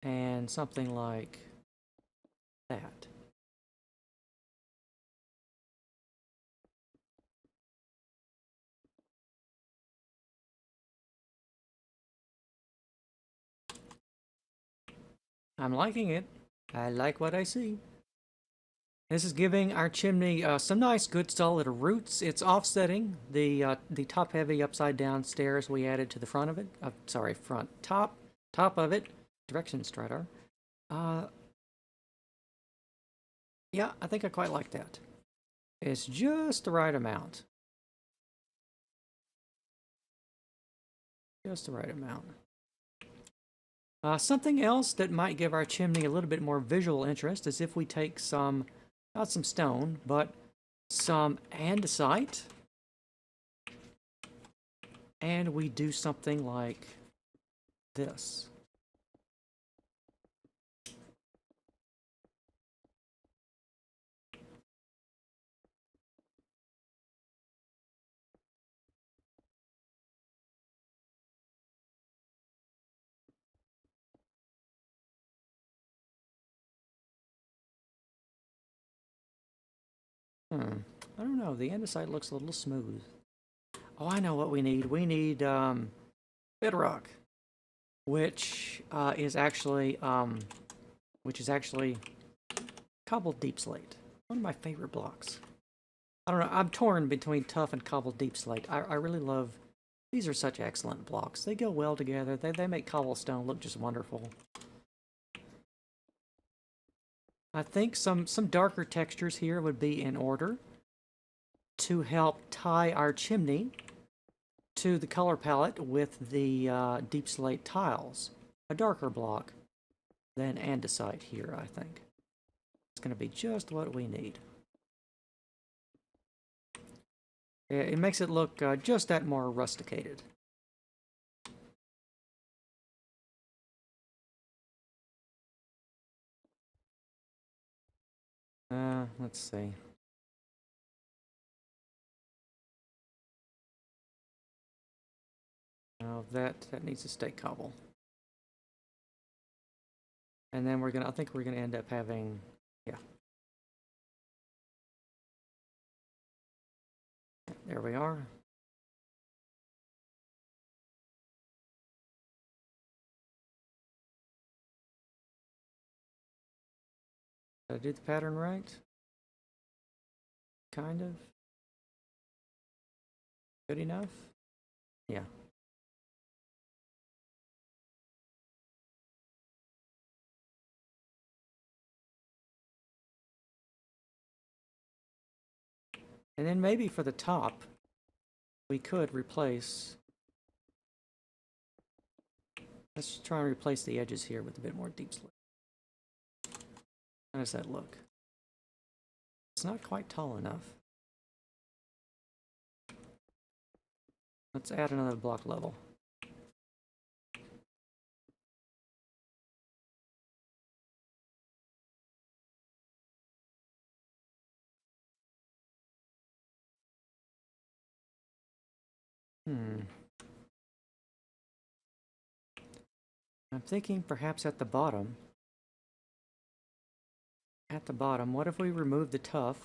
And something like that. I'm liking it. I like what I see. This is giving our chimney some nice, good, solid roots. It's offsetting the top-heavy upside-down stairs we added to the front of it. Sorry, top of it. Directions, Trydar. Yeah, I think I quite like that. It's just the right amount. Just the right amount. Something else that might give our chimney a little bit more visual interest is if we take some, not some stone, but some andesite. and we do something like this. I don't know. The andesite looks a little smooth. Oh, I know what we need. We need bedrock, which is actually cobbled deep slate. One of my favorite blocks. I don't know. I'm torn between tough and cobbled deep slate. I really love. These are such excellent blocks. They go well together. They make cobblestone look just wonderful. I think some darker textures here would be in order to help tie our chimney to the color palette with the deep slate tiles. A darker block than andesite here, I think. It's going to be just what we need. It makes it look just that more rusticated. Let's see. Oh, that needs to stay cobble. And then I think we're gonna end up having, yeah. There we are. Did I do the pattern right? Kind of. Good enough? Yeah. And then maybe for the top, we could replace... Let's try and replace the edges here with a bit more deep slate. How does that look? It's not quite tall enough. Let's add another block level. I'm thinking perhaps at the bottom, what if we remove the tough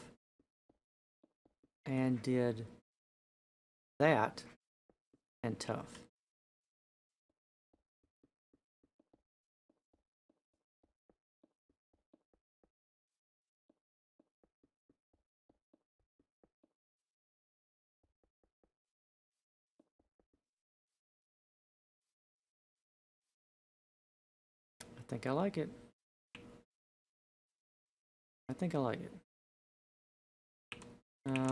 and did that and tough? I think I like it. I think I like it.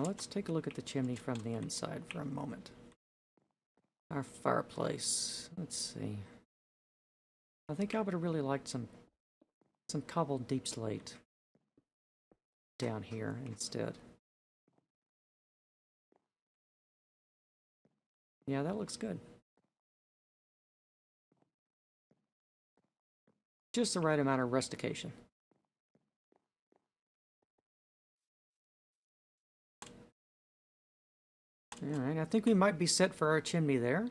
Let's take a look at the chimney from the inside for a moment. Our fireplace. Let's see. I think I would have really liked some cobbled deep slate down here instead. Yeah, that looks good. Just the right amount of rustication. Alright, I think we might be set for our chimney there.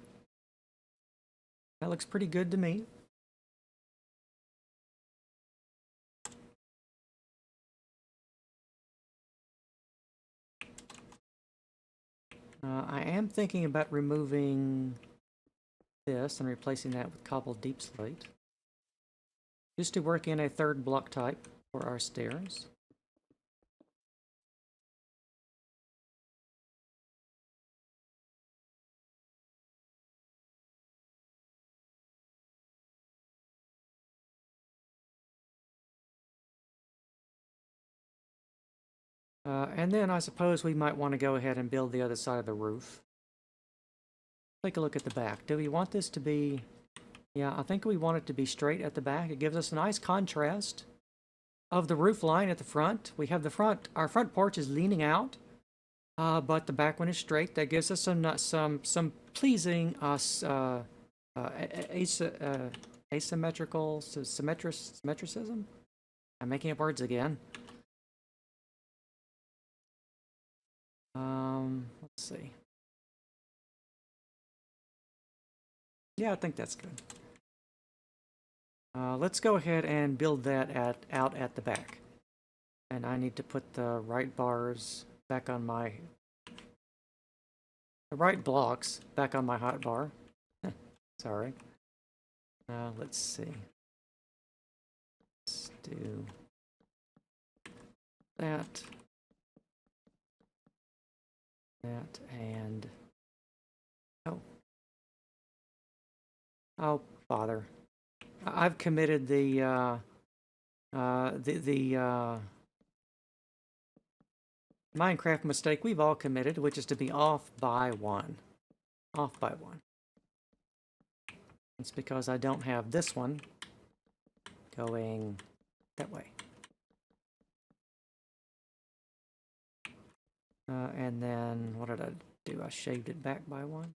That looks pretty good to me. I am thinking about removing this and replacing that with cobbled deep slate. Just to work in a third block type for our stairs. And then I suppose we might want to go ahead and build the other side of the roof. Take a look at the back. Do we want this to be... Yeah, I think we want it to be straight at the back. It gives us a nice contrast of the roof line at the front. We have the front... Our front porch is leaning out, but the back one is straight. That gives us some pleasing asymmetrical symmetricism. I'm making up words again. Let's see. Yeah, I think that's good. Let's go ahead and build that out at the back. And I need to put the right bars back on my... the right blocks back on my hotbar. Sorry. Let's see. Let's do that. That and... oh, bother. I've committed the Minecraft mistake we've all committed, which is to be off by one. Off by one. It's because I don't have this one going that way. And then, what did I do? I shaved it back by one.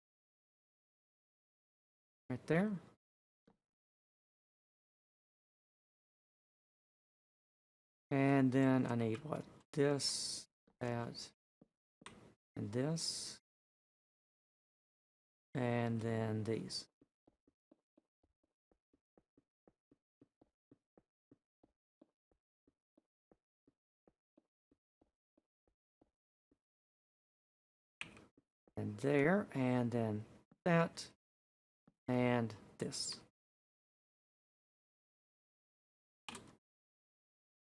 Right there. And then I need what? This, that, and this. And then these. And there, and then that, and this.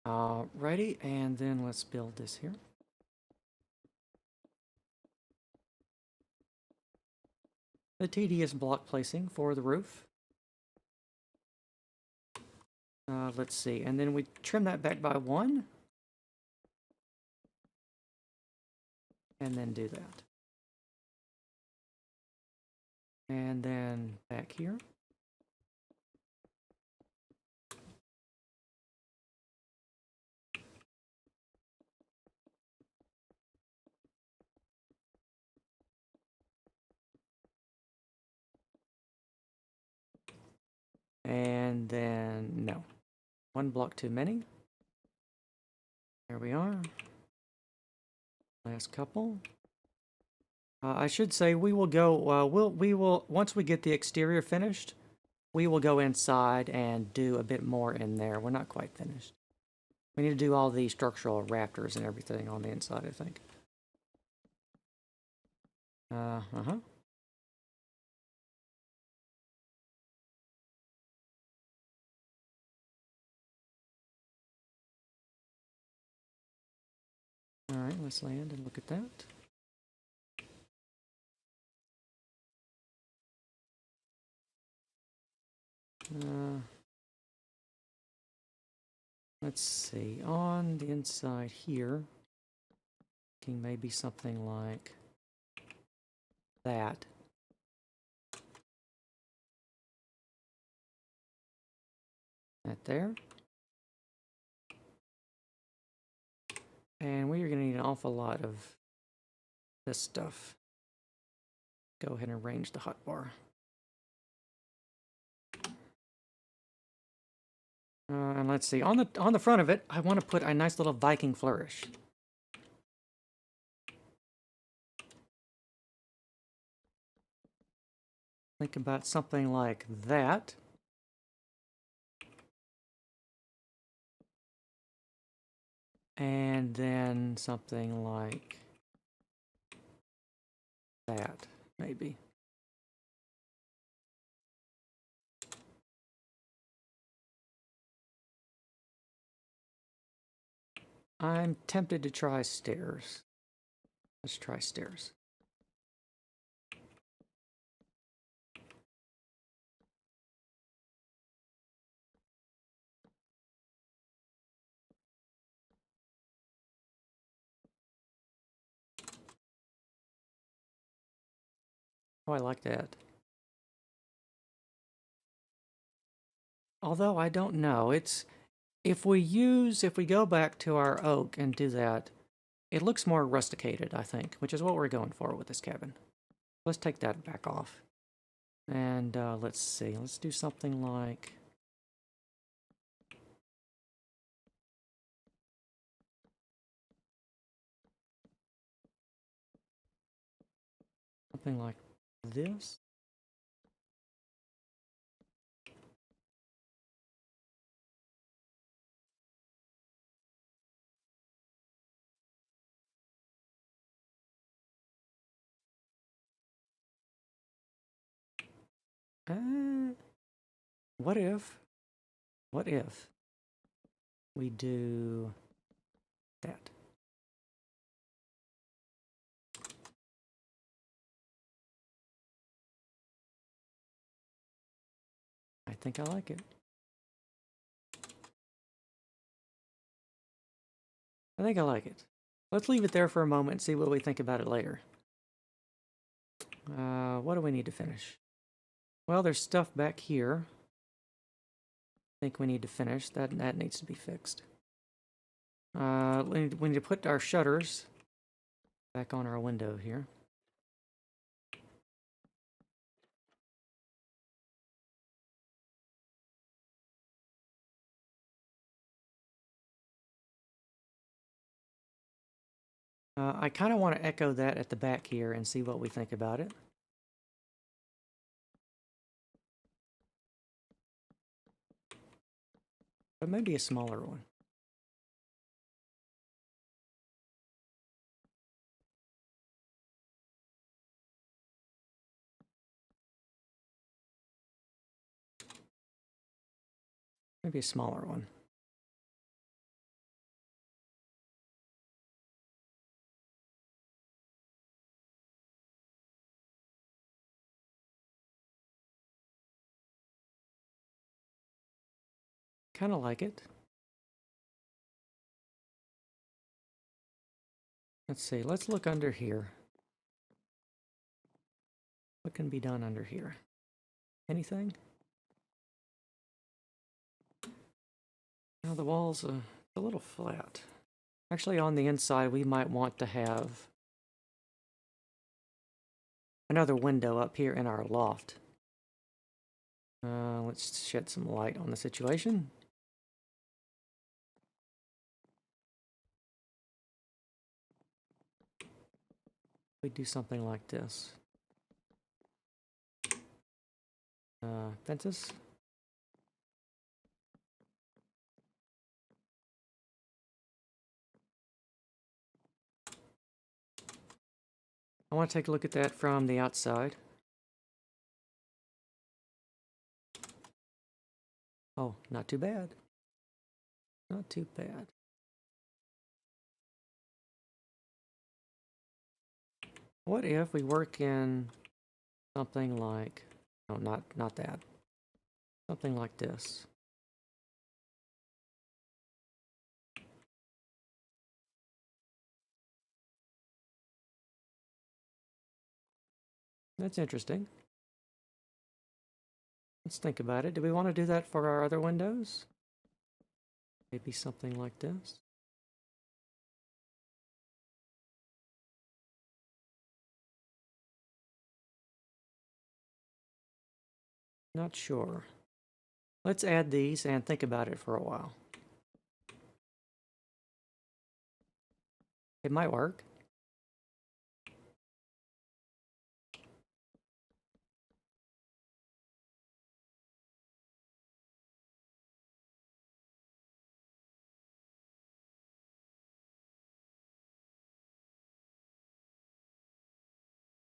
Alrighty, and then let's build this here. The tedious block placing for the roof. Let's see, and then we trim that back by one. And then do that. And then back here. And then, no. One block too many. There we are. Last couple. I should say we will go, we will, once we get the exterior finished, we will go inside and do a bit more in there. We're not quite finished. We need to do all the structural rafters and everything on the inside, I think. Uh-huh. All right, let's land and look at that. Let's see, on the inside here, thinking maybe something like that. That there. And we are going to need an awful lot of this stuff. Go ahead and arrange the hotbar. And let's see, on the front of it, I want to put a nice little Viking flourish. Think about something like that. And then something like that, maybe. I'm tempted to try stairs. Let's try stairs. Oh, I like that. Although I don't know, it's if we go back to our oak and do that, it looks more rusticated, I think, which is what we're going for with this cabin. Let's take that back off. And let's see. Let's do something like... something like this. What if we do that? I think I like it. I think I like it. Let's leave it there for a moment and see what we think about it later. What do we need to finish? Well, there's stuff back here. I think we need to finish. That needs to be fixed. We need to put our shutters back on our window here. I kind of want to echo that at the back here and see what we think about it. But maybe a smaller one. Maybe a smaller one. Kind of like it. Let's see. Let's look under here. What can be done under here? Anything? Now the wall's a little flat. Actually, on the inside, we might want to have another window up here in our loft. Let's shed some light on the situation. We do something like this. Fences. I want to take a look at that from the outside. Oh, not too bad. Not too bad. What if we work in something like... no, not that. Something like this. That's interesting. Let's think about it. Do we want to do that for our other windows? Maybe something like this. Not sure. Let's add these and think about it for a while. It might work.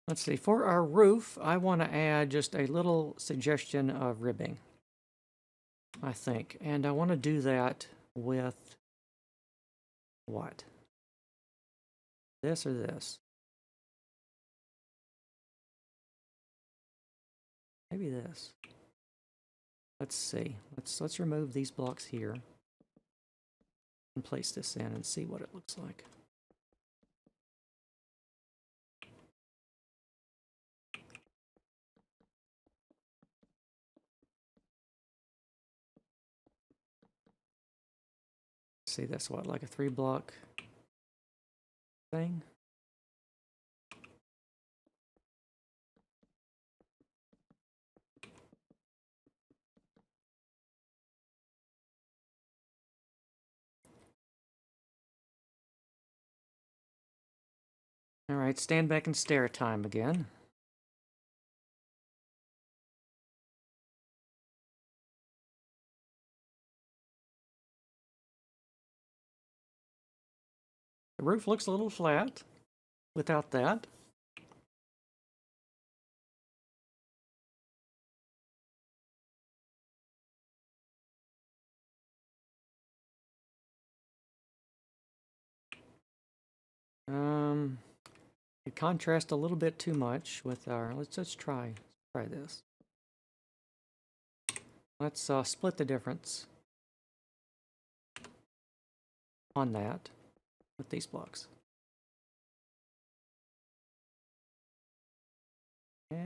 Let's see, for our roof, I want to add just a little suggestion of ribbing, I think. And I want to do that with what? This or this? Maybe this. Let's see. Let's remove these blocks here and place this in and see what it looks like. See, that's what, like a 3-block thing? Alright, stand back and stare time again. The roof looks a little flat without that. It contrasts a little bit too much with our, let's try this. Let's split the difference on that with these blocks. Yeah.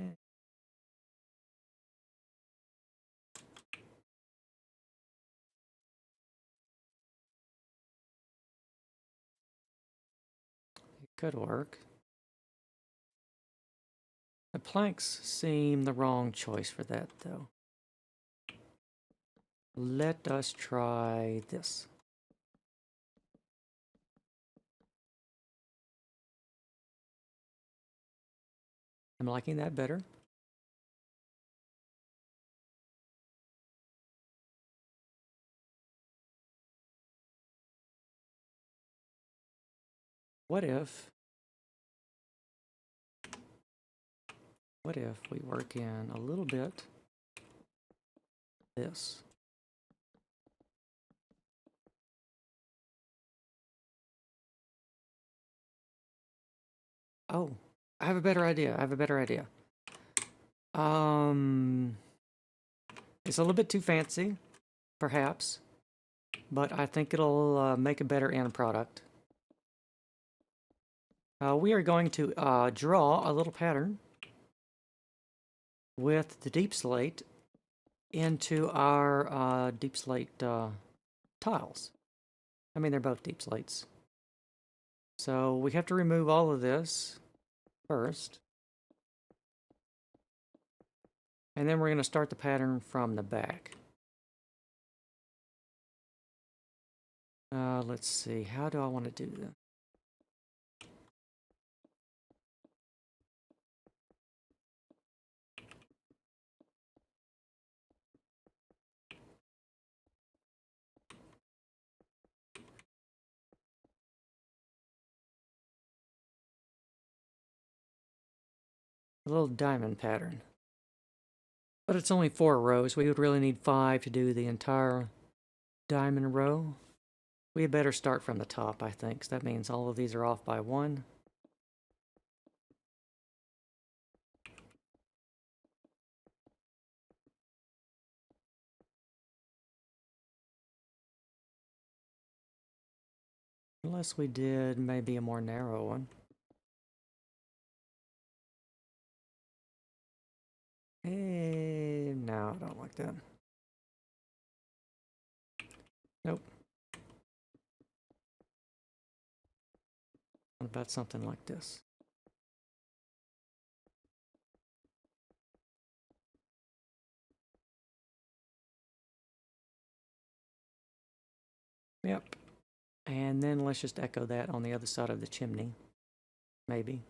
It could work. The planks seem the wrong choice for that, though. Let us try this. I'm liking that better. What if we work in a little bit this? Oh, I have a better idea. It's a little bit too fancy, perhaps, but I think it'll make a better end product. We are going to draw a little pattern with the deep slate into our deep slate tiles. I mean, they're both deep slates. So we have to remove all of this first. And then we're going to start the pattern from the back. Let's see, how do I want to do this? A little diamond pattern. But it's only 4 rows. We would really need 5 to do the entire diamond row. We had better start from the top, I think. So that means all of these are off by 1. Unless we did maybe a more narrow one. Hey, no, I don't like that. Nope. What about something like this? Yep. And then let's just echo that on the other side of the chimney. Maybe.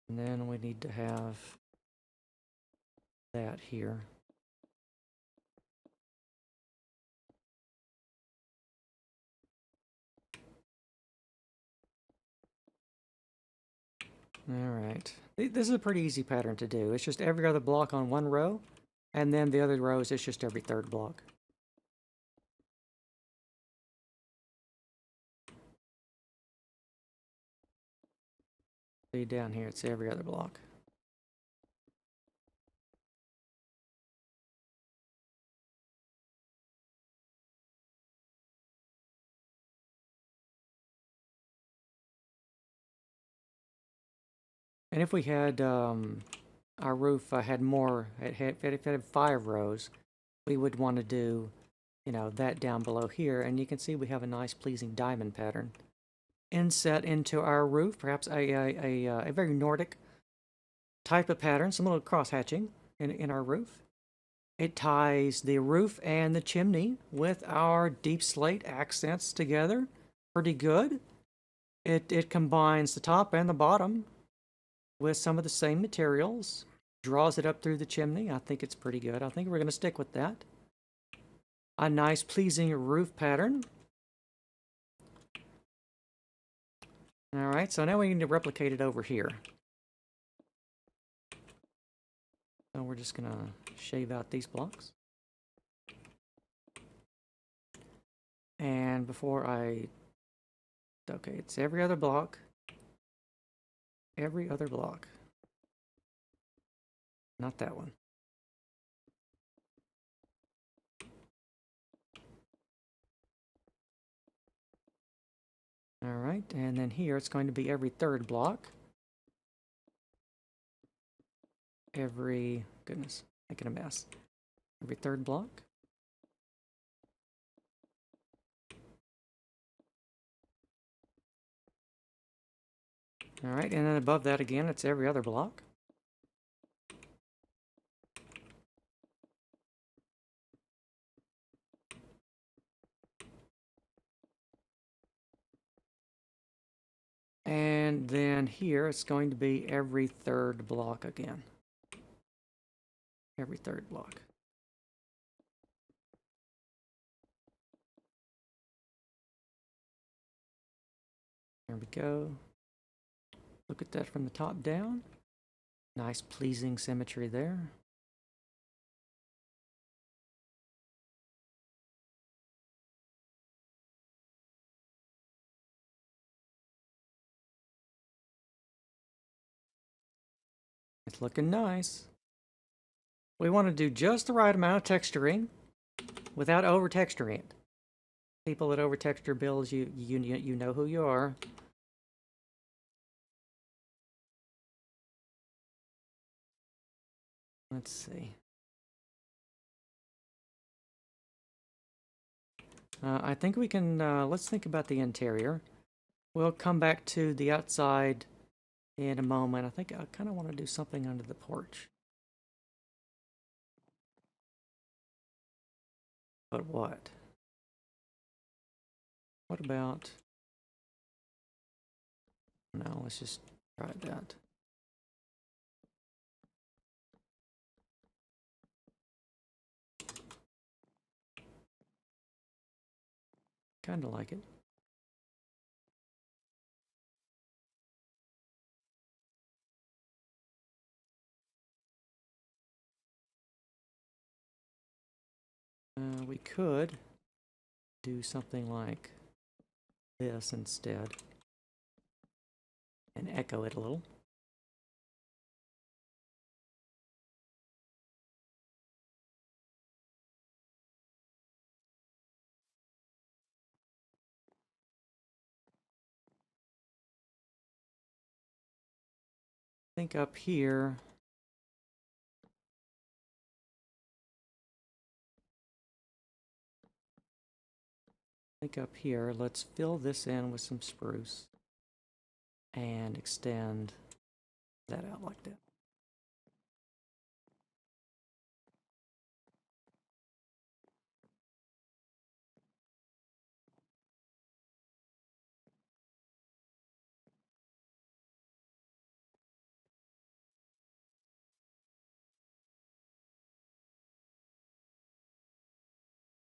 And then we need to have that here. Alright. This is a pretty easy pattern to do. It's just every other block on one row, and then the other rows it's just every third block. See down here, it's every other block. And if we had our roof had more, if it had 5 rows, we would want to do you know, that down below here, and you can see we have a nice pleasing diamond pattern inset into our roof, perhaps a very Nordic type of pattern, some little cross hatching in our roof. It ties the roof and the chimney with our deep slate accents together pretty good. It combines the top and the bottom with some of the same materials, draws it up through the chimney. I think it's pretty good. I think we're going to stick with that. A nice pleasing roof pattern. All right, so now we need to replicate it over here. So we're just going to shave out these blocks. And before okay, it's every other block. Every other block. Not that one. All right, and then here it's going to be every third block. Goodness, making a mess. Every third block. All right, and then above that again, it's every other block. And then here, it's going to be every third block again. Every third block. There we go. Look at that from the top down. Nice, pleasing symmetry there. It's looking nice. We want to do just the right amount of texturing without over-texturing it. People that over-texture builds, you know who you are. Let's see. I think we can, let's think about the interior. We'll come back to the outside in a moment. I think I kind of want to do something under the porch. But what? What about... No, let's just try that. Kind of like it. We could do something like this instead and echo it a little. I think up here, let's fill this in with some spruce and extend that out like that.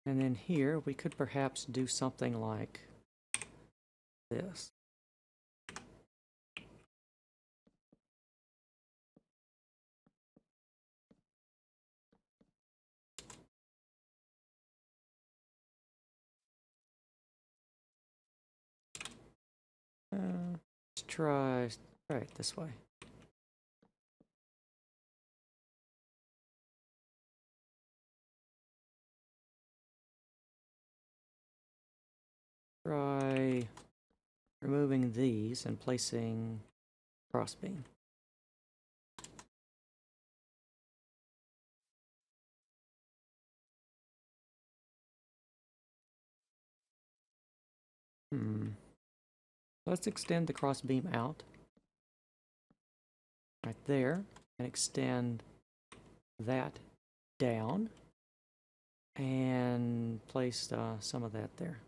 And then here, we could perhaps do something like this. Let's try it this way. Try removing these and placing crossbeam. Let's extend the cross beam out. Right there. And extend that down. And place some of that there.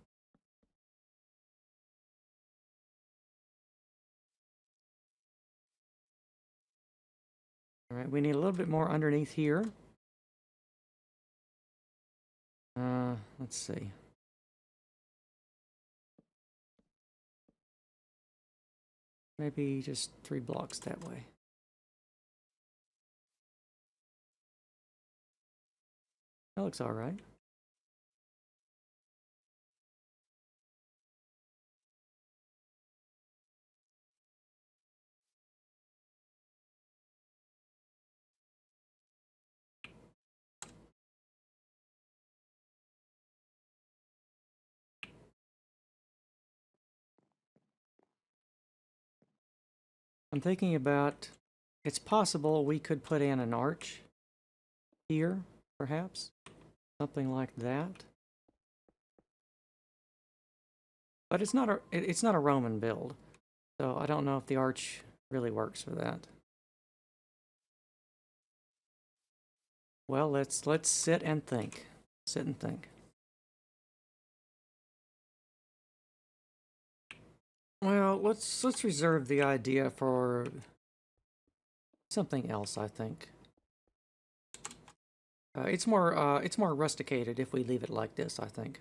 All right, we need a little bit more underneath here. Let's see. Maybe just 3 blocks that way. That looks all right. I'm thinking about, it's possible we could put in an arch here, perhaps. Something like that. But it's not a Roman build. So I don't know if the arch really works for that. Well, let's sit and think. Sit and think. Well, let's reserve the idea for something else, I think. It's more rusticated if we leave it like this, I think.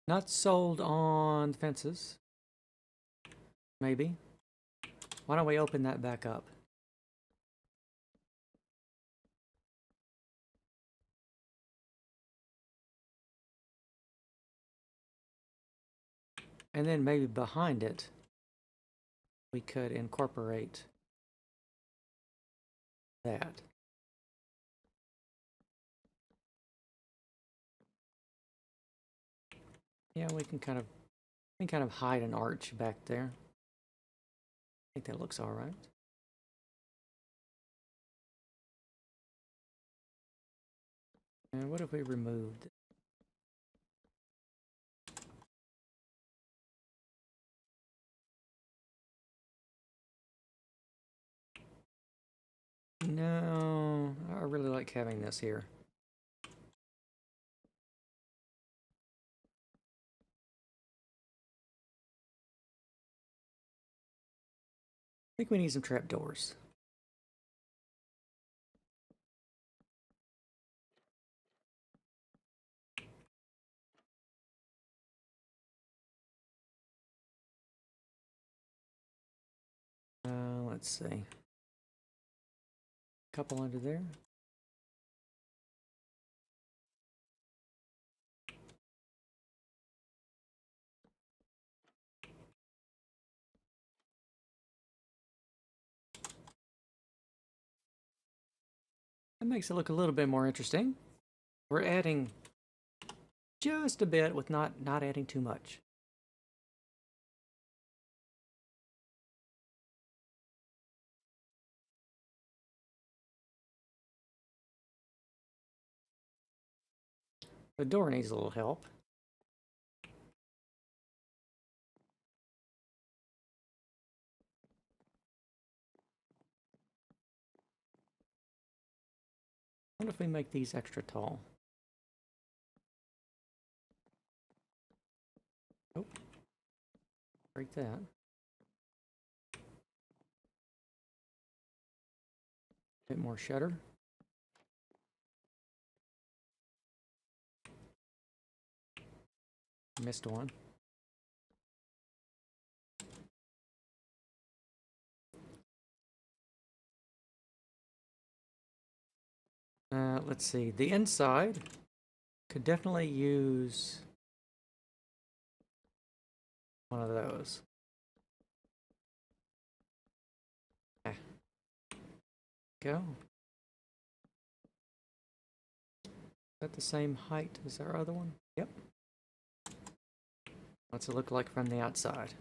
Not sold on fences. Maybe. Why don't we open that back up? And then maybe behind it, we could incorporate that. Yeah, we can kind of hide an arch back there. I think that looks all right. And what if we removed? No, I really like having this here. I think we need some trapdoors. Let's see. Couple under there. That makes it look a little bit more interesting. We're adding just a bit with not adding too much. The door needs a little help. What if we make these extra tall? Oh, break that. Bit more shutter. Missed one. Let's see. The inside could definitely use one of those. Go. Is that the same height as our other one? Yep. What's it look like from the outside?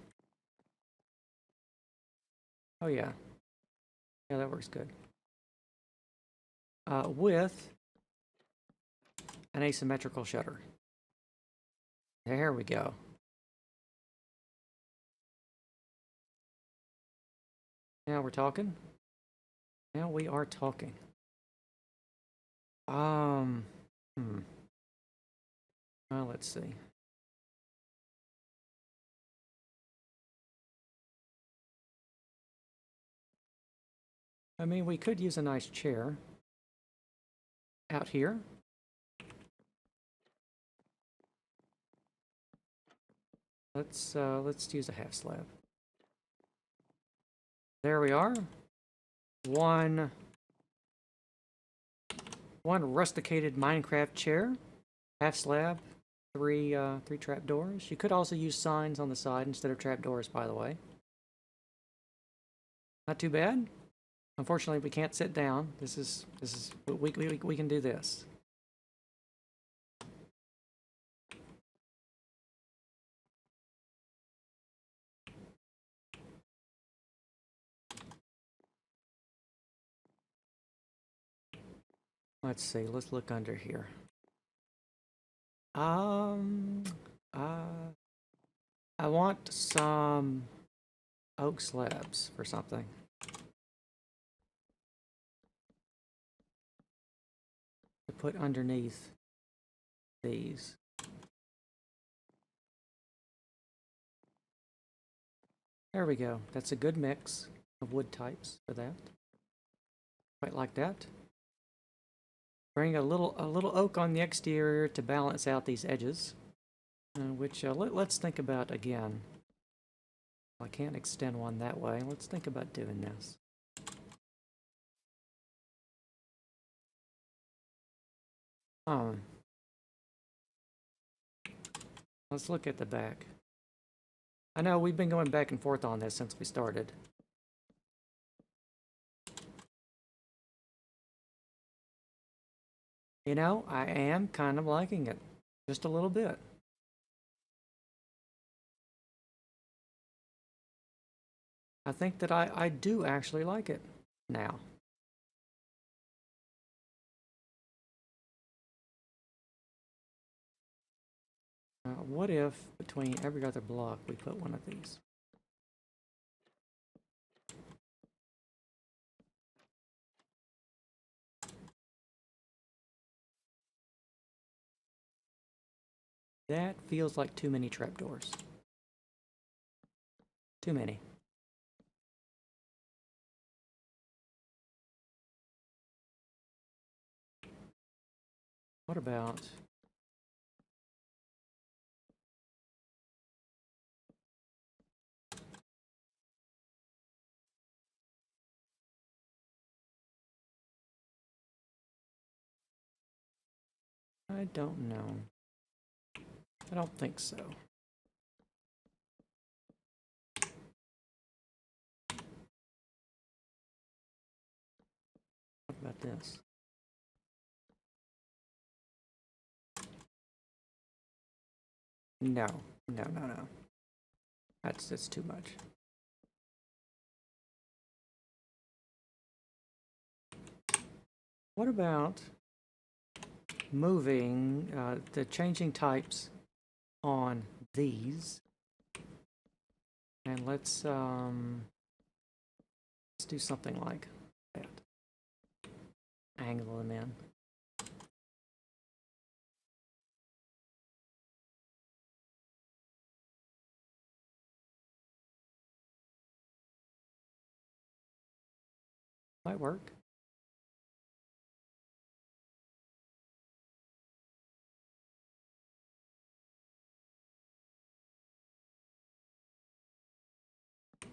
Oh yeah. Yeah, that works good. With an asymmetrical shutter. There we go. Now we're talking. Now we are talking. Hmm. Well, let's see. I mean, we could use a nice chair out here. Let's use a half slab. There we are. One rusticated Minecraft chair, half slab, three trap doors. You could also use signs on the side instead of trap doors, by the way. Not too bad. Unfortunately, we can't sit down. This is we can do this. Let's see. Let's look under here. I want some oak slabs for something. To put underneath these. There we go. That's a good mix of wood types for that. Quite like that. Bring a little oak on the exterior to balance out these edges, which let's think about again. I can't extend one that way. Let's think about doing this. Let's look at the back. I know we've been going back and forth on this since we started. You know, I am kind of liking it. Just a little bit. I think that I do actually like it now. What if between every other block we put one of these? That feels like too many trapdoors. Too many. What about... I don't know. I don't think so. What about this? No. That's too much. What about moving the changing types on these, and let's do something like that. Angle them in. Might work.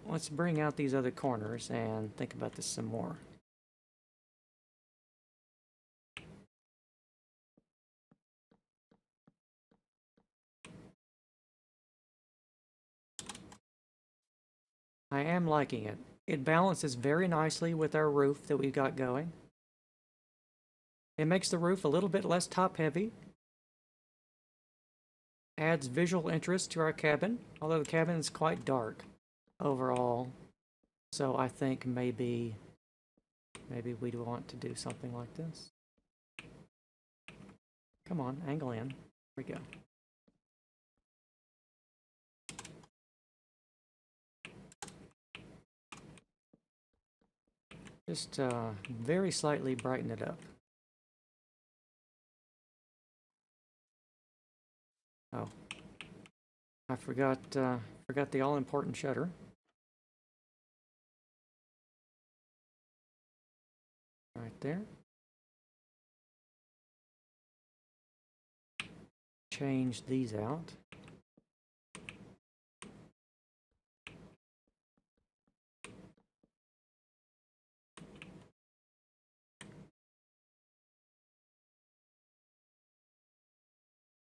Let's bring out these other corners and think about this some more. I am liking it. It balances very nicely with our roof that we've got going. It makes the roof a little bit less top heavy. Adds visual interest to our cabin, although the cabin is quite dark overall. So I think maybe we'd want to do something like this. Come on, angle in. Here we go. Just very slightly brighten it up. Oh, I forgot the all-important shutter. Right there. Change these out.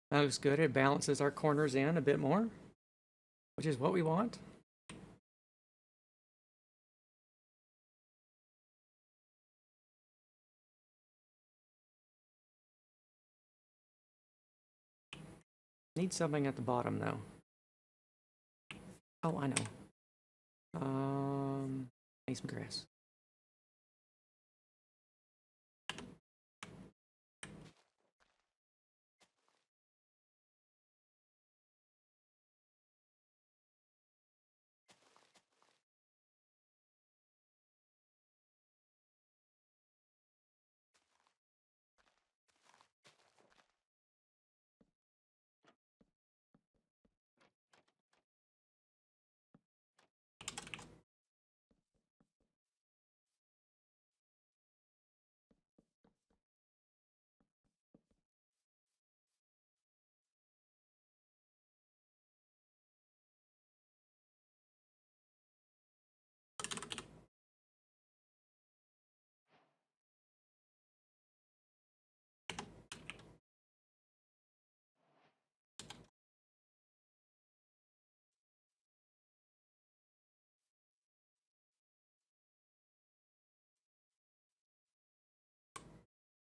That looks good. It balances our corners in a bit more, which is what we want. Need something at the bottom though. Oh, I know. Need some grass.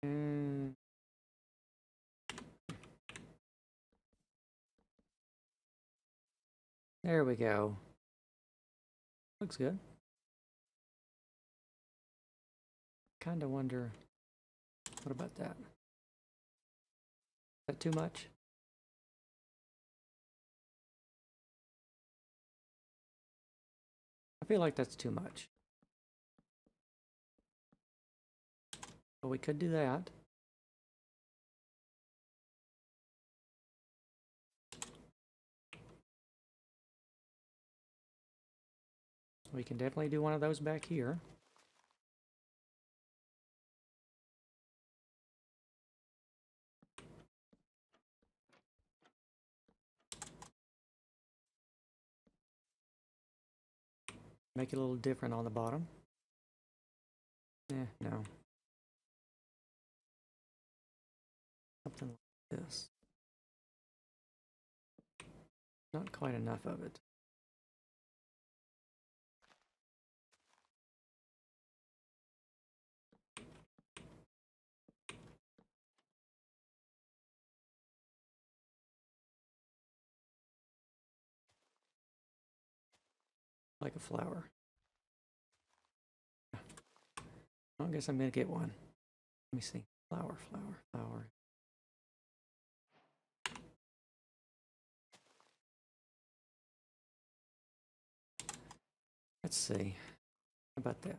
And there we go. Looks good. Kind of wonder, what about that? Is that too much? I feel like that's too much. But we could do that. We can definitely do one of those back here. Make it a little different on the bottom. No. Something like this. Not quite enough of it. Like a flower. I guess I'm gonna get one. Let me see. Flower. Let's see. How about that?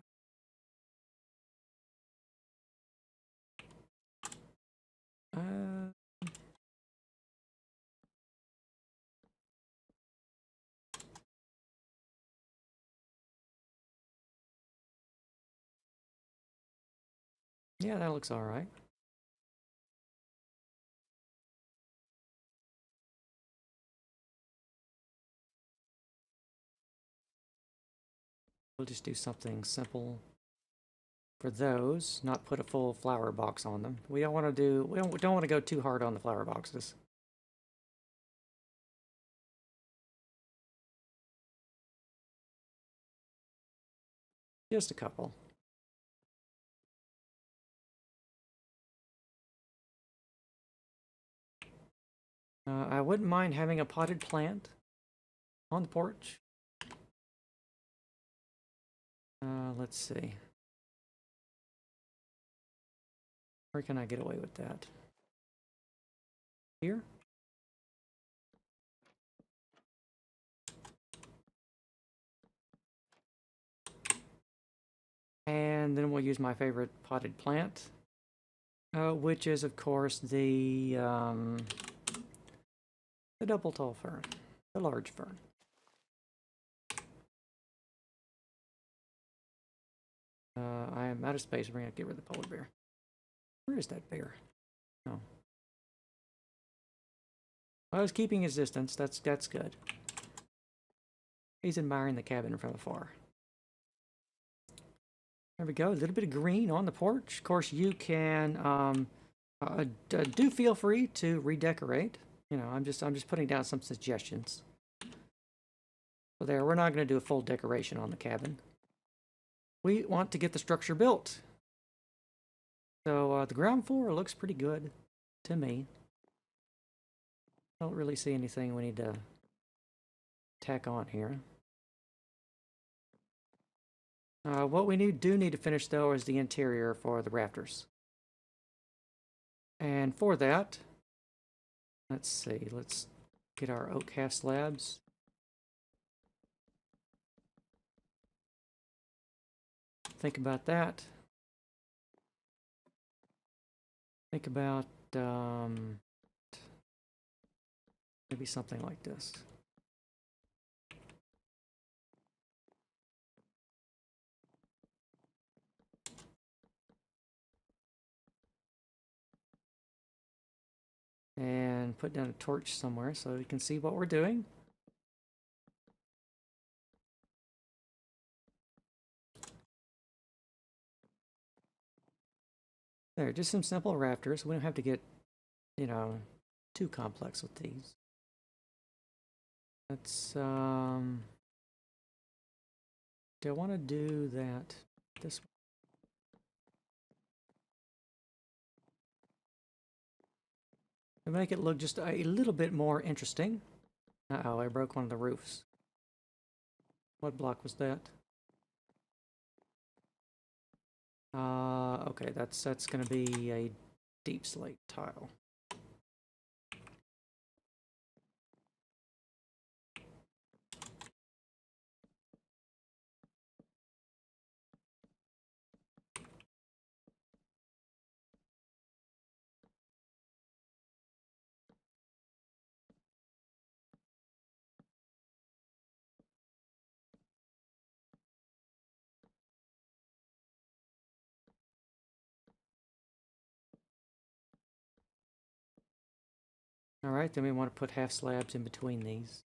Yeah, that looks all right. We'll just do something simple for those, not put a full flower box on them. We don't want to do, we don't want to go too hard on the flower boxes. Just a couple. I wouldn't mind having a potted plant on the porch. Let's see. Where can I get away with that? Here? And then we'll use my favorite potted plant, which is, of course, the double tall fern, the large fern. I am out of space. We're going to get rid of the polar bear. Where is that bear? Oh. Well, he's keeping his distance. That's good. He's admiring the cabin from afar. There we go. A little bit of green on the porch. Of course, you can do feel free to redecorate. You know, I'm just putting down some suggestions. So there, we're not going to do a full decoration on the cabin. We want to get the structure built. So the ground floor looks pretty good to me. Don't really see anything we need to tack on here. What we do need to finish, though, is the interior for the rafters. And for that, let's see, let's get our oak half slabs. Think about that. Think about maybe something like this. And put down a torch somewhere so you can see what we're doing. There, just some simple rafters. We don't have to get, you know, too complex with these. Let's, do I want to do that this way? To make it look just a little bit more interesting. Uh-oh, I broke one of the roofs. What block was that? Okay, that's gonna be a deep slate tile. All right, then we want to put half slabs in between these.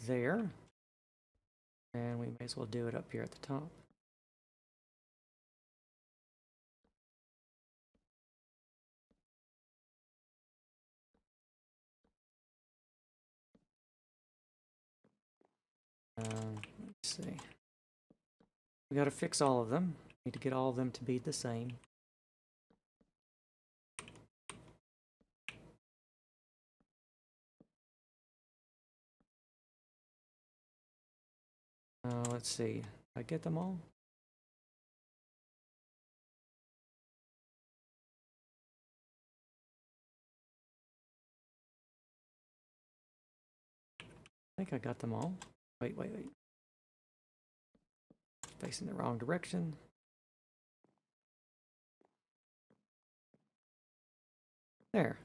There. And we may as well do it up here at the top. Let's see. We got to fix all of them. Need to get all of them to be the same. Let's see. Did I get them all? I think I got them all. Wait. Facing the wrong direction. There.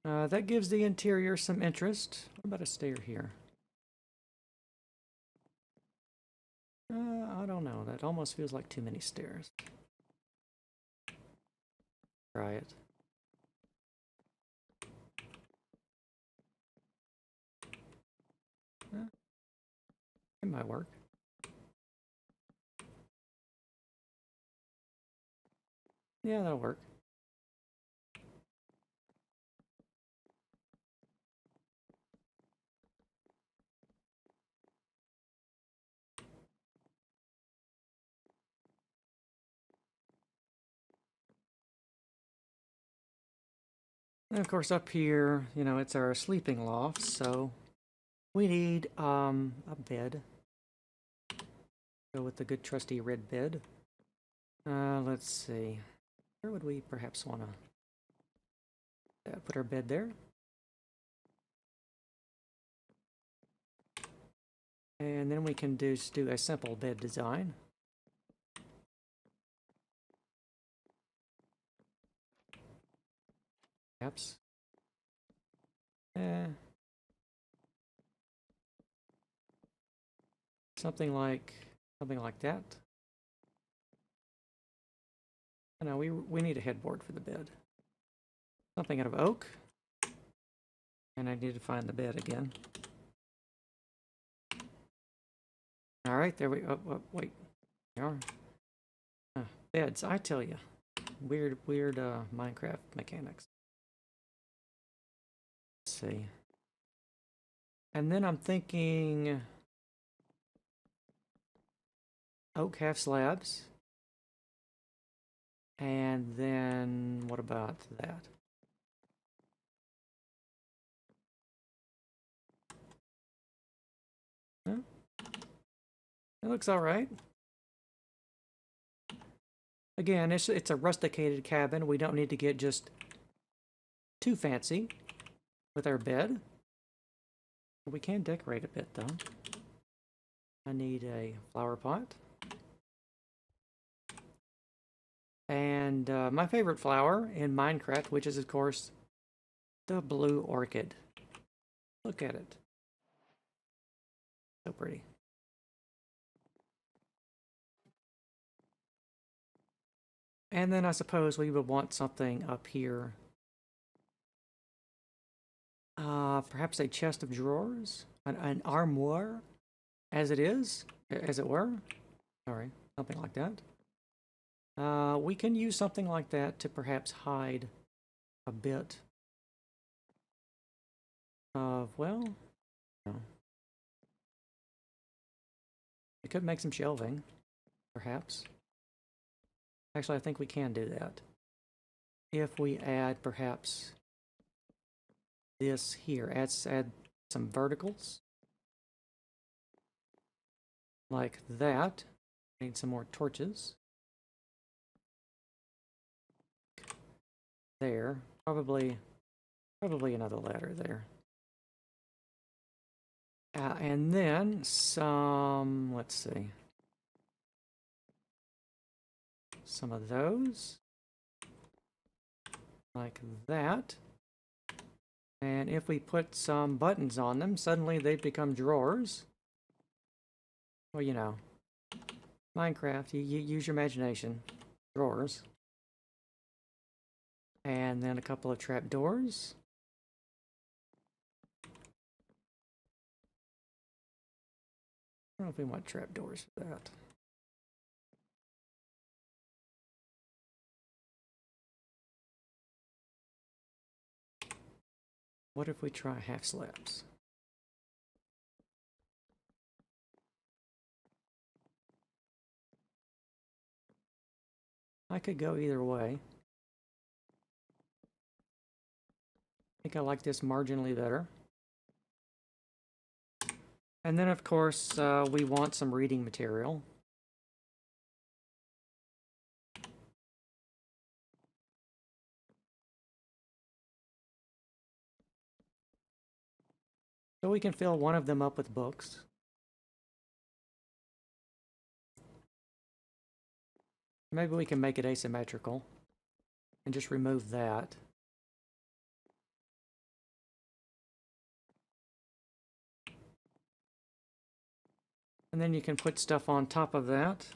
That gives the interior some interest. What about a stair here? I don't know. That almost feels like too many stairs. Try it. It might work. Yeah, that'll work. And of course up here, you know, it's our sleeping loft, so we need a bed. Go with the good trusty red bed. Let's see. Where would we perhaps want to put our bed there? And then we can just do a simple bed design. Perhaps. Something like that. No, we need a headboard for the bed. Something out of oak. And I need to find the bed again. All right, there we go. Oh, wait. There are. Beds, I tell you. Weird Minecraft mechanics. Let's see. And then I'm thinking oak half slabs. And then what about that? Huh? It looks all right. Again, it's a rusticated cabin. We don't need to get just too fancy with our bed. We can decorate a bit though. I need a flower pot. And my favorite flower in Minecraft, which is of course the blue orchid. Look at it. So pretty. And then I suppose we would want something up here. Perhaps a chest of drawers? An armoire? As it were? Sorry, something like that. We can use something like that to perhaps hide a bit of, well, no. We could make some shelving, perhaps. Actually, I think we can do that. If we add perhaps this here, add some verticals. Like that. Need some more torches. There. Probably another ladder there. And then some, let's see. Some of those. Like that. And if we put some buttons on them, suddenly they become drawers. Well, you know, Minecraft, you use your imagination. Drawers. And then a couple of trapdoors. I don't know if we want trapdoors for that. What if we try half slabs? I could go either way. I think I like this marginally better. And then, of course, we want some reading material. So we can fill one of them up with books. Maybe we can make it asymmetrical and just remove that. And then you can put stuff on top of that,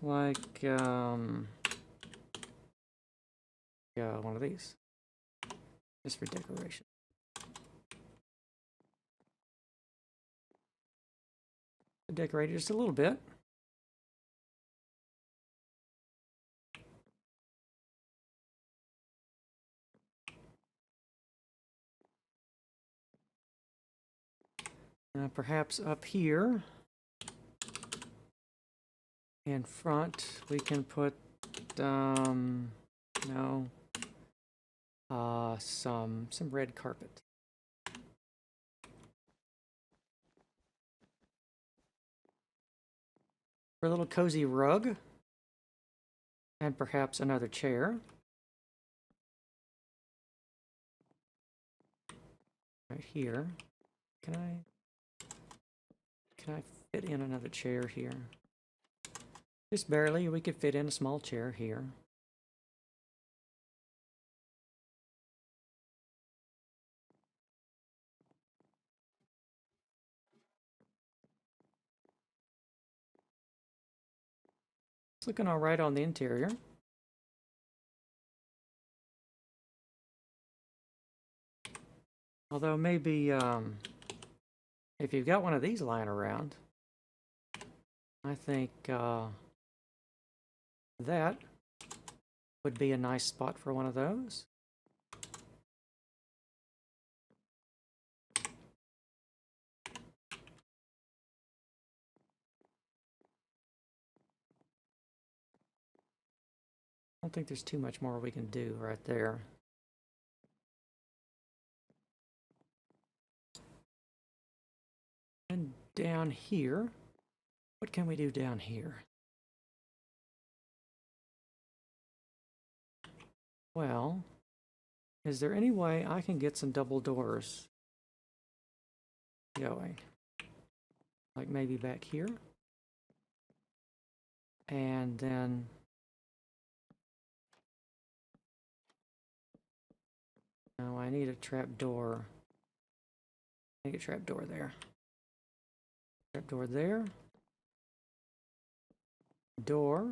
like one of these, just for decoration. Decorate it just a little bit. Perhaps up here in front we can put no, some red carpet. For a little cozy rug. And perhaps another chair. Right here. Can I fit in another chair here? Just barely. We could fit in a small chair here. It's looking all right on the interior. Although maybe if you've got one of these lying around, I think that would be a nice spot for one of those. I don't think there's too much more we can do right there. And down here, what can we do down here? Well, is there any way I can get some double doors going? Like maybe back here? And then no, I need a trap door. I need a trap door there. Trap door there. Door.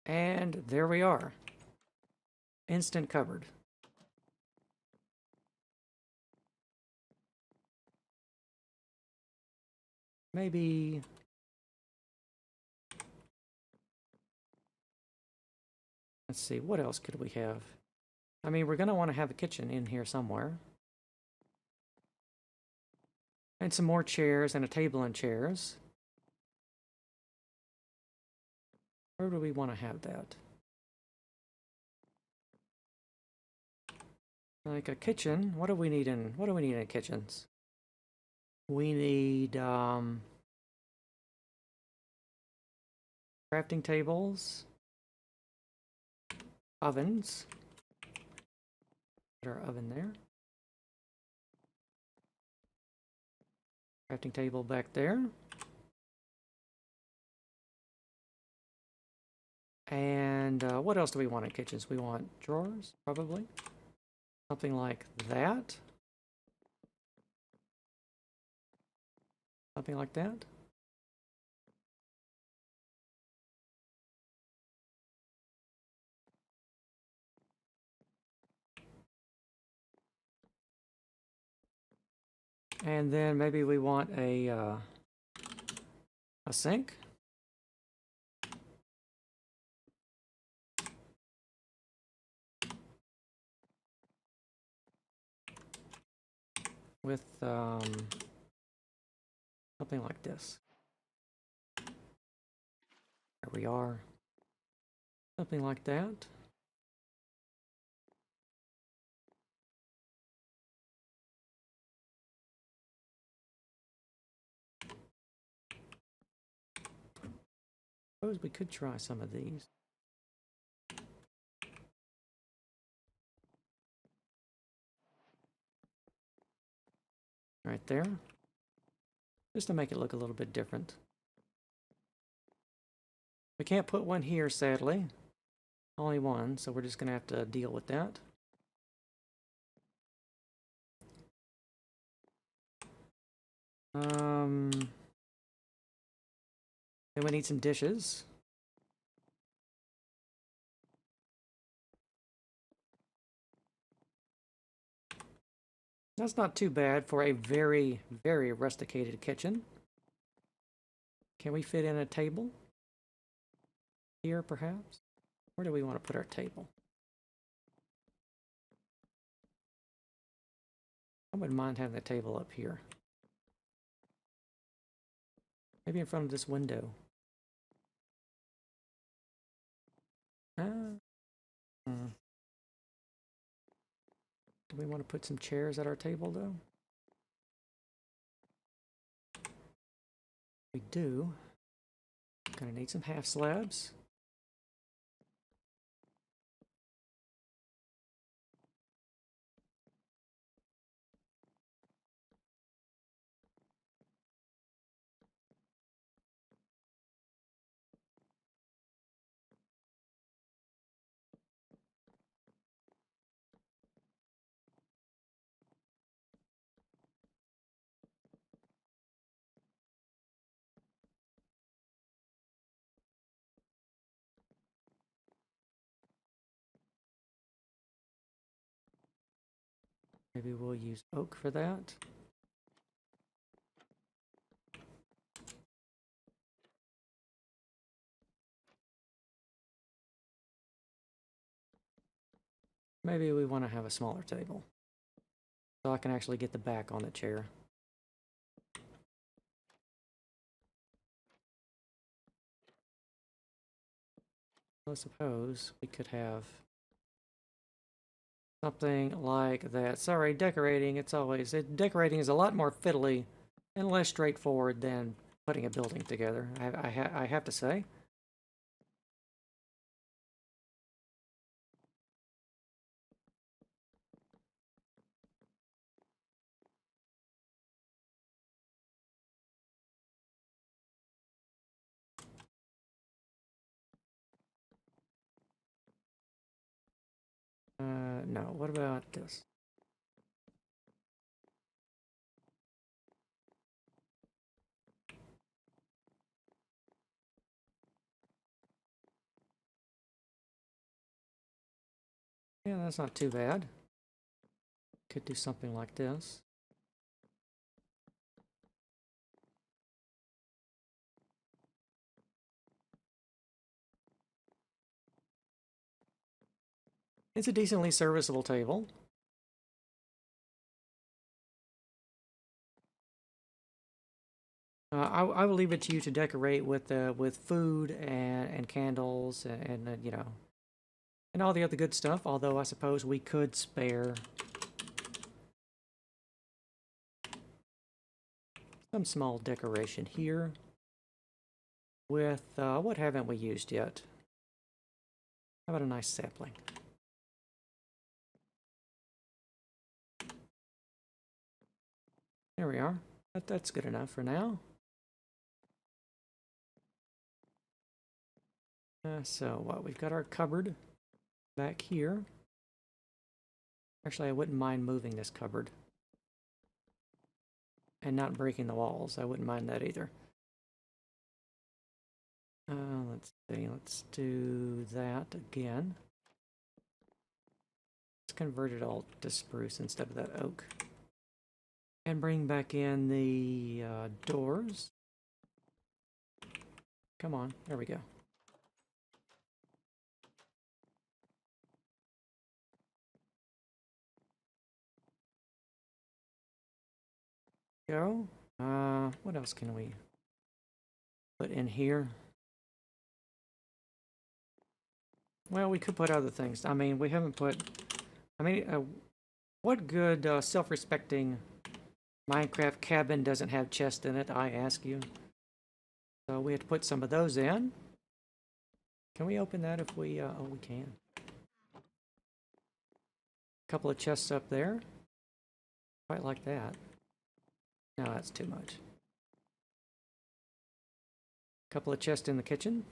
And there we are. Instant cupboard. Maybe let's see, what else could we have? I mean, we're going to want to have a kitchen in here somewhere. And some more chairs and a table and chairs. Where do we want to have that? Like a kitchen. What do we need in kitchens? We need crafting tables, ovens. Put our oven there. Crafting table back there. And what else do we want in kitchens? We want drawers, probably. Something like that. Something like that. And then maybe we want a sink. With something like this. There we are. Something like that. Suppose we could try some of these. Right there. Just to make it look a little bit different. We can't put one here, sadly. Only one, so we're just going to have to deal with that. Then we need some dishes. That's not too bad for a very, very rusticated kitchen. Can we fit in a table? Here, perhaps? Where do we want to put our table? I wouldn't mind having the table up here. Maybe in front of this window. Do we want to put some chairs at our table, though? We do. Gonna need some half slabs. Maybe we'll use oak for that. Maybe we want to have a smaller table, so I can actually get the back on the chair. I suppose we could have something like that. Sorry, decorating, decorating is a lot more fiddly and less straightforward than putting a building together, I have to say. No, what about this? Yeah, that's not too bad. Could do something like this. It's a decently serviceable table. I will leave it to you to decorate with food and candles and you know, and all the other good stuff. Although I suppose we could spare some small decoration here with what haven't we used yet? How about a nice sapling? There we are. That's good enough for now. So what? We've got our cupboard back here. Actually, I wouldn't mind moving this cupboard and not breaking the walls. I wouldn't mind that either. Let's see. Let's do that again. Let's convert it all to spruce instead of that oak. And bring back in the doors. Come on. There we go. Go. What else can we put in here? Well, we could put other things. I mean, we haven't put... I mean, what good self-respecting Minecraft cabin doesn't have chest in it, I ask you? So we have to put some of those in. Can we open that if we... oh, we can. A couple of chests up there. Quite like that. No, that's too much. A couple of chests in the kitchen.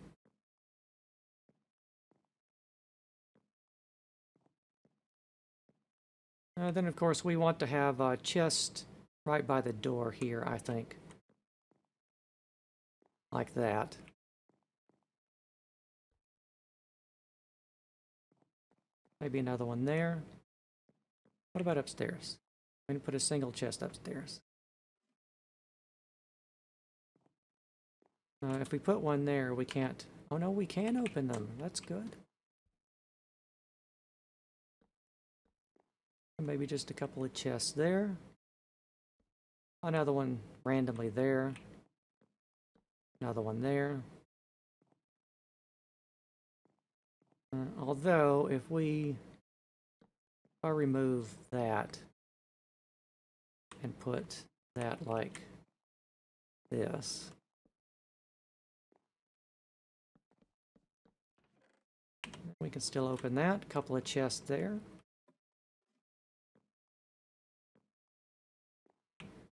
Then, of course, we want to have a chest right by the door here, I think. Like that. Maybe another one there. What about upstairs? I'm going to put a single chest upstairs. If we put one there, we can't... Oh no, we can open them. That's good. Maybe just a couple of chests there. Another one randomly there. Another one there. Although, if we I remove that and put that like this. We can still open that. Couple of chests there.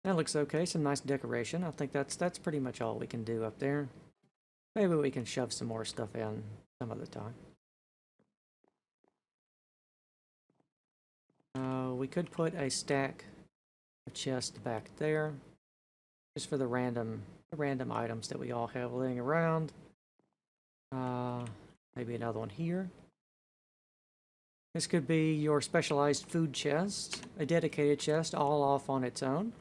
That looks okay. Some nice decoration. I think that's pretty much all we can do up there. Maybe we can shove some more stuff in some other time. We could put a stack of chests back there, just for the random items that we all have laying around. Maybe another one here. This could be your specialized food chest, a dedicated chest, all off on its own.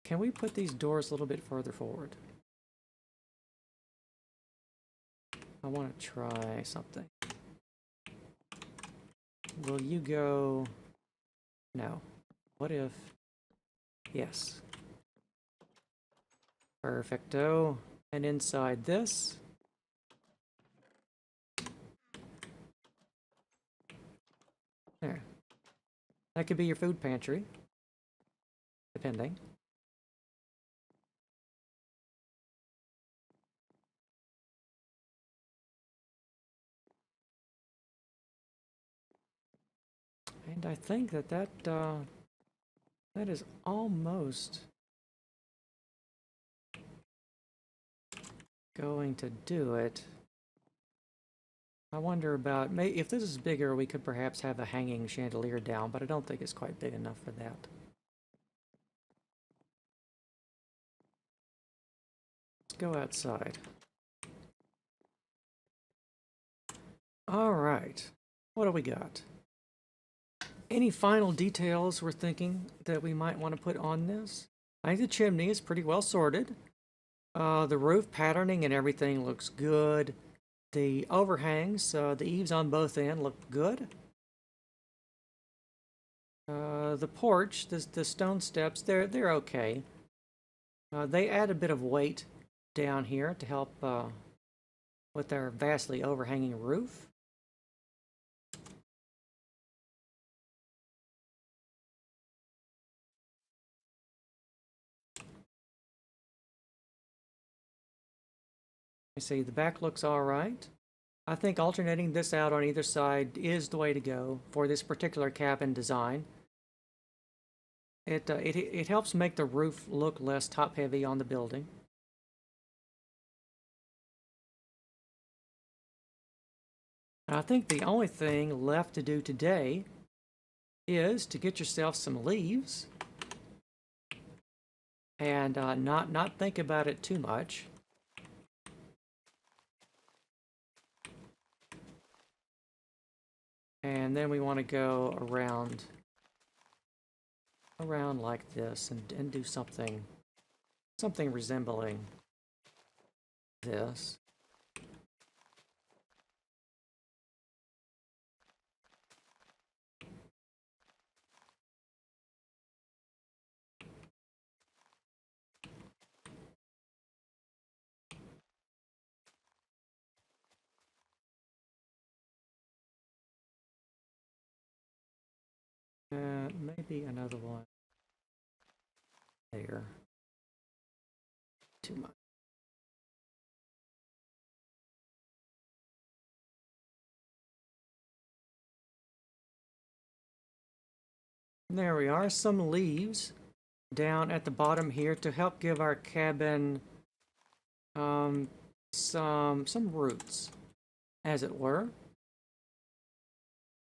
Can we put these doors a little bit further forward? I want to try something. Will you go? No. What if? Yes. Perfecto. And inside this, there. That could be your food pantry, depending. And I think that is almost going to do it. I wonder about, if this is bigger, we could perhaps have a hanging chandelier down, but I don't think it's quite big enough for that. Let's go outside. All right, what do we got? Any final details we're thinking that we might want to put on this? I think the chimney is pretty well sorted. The roof patterning and everything looks good. The overhangs, the eaves on both ends look good. The porch, the stone steps, they're okay. They add a bit of weight down here to help with their vastly overhanging roof. You see, the back looks all right. I think alternating this out on either side is the way to go for this particular cabin design. It helps make the roof look less top-heavy on the building. I think the only thing left to do today is to get yourself some leaves and not think about it too much. And then we want to go around like this and do something resembling this. Maybe another one there. Too much. There we are, some leaves down at the bottom here to help give our cabin some roots, as it were,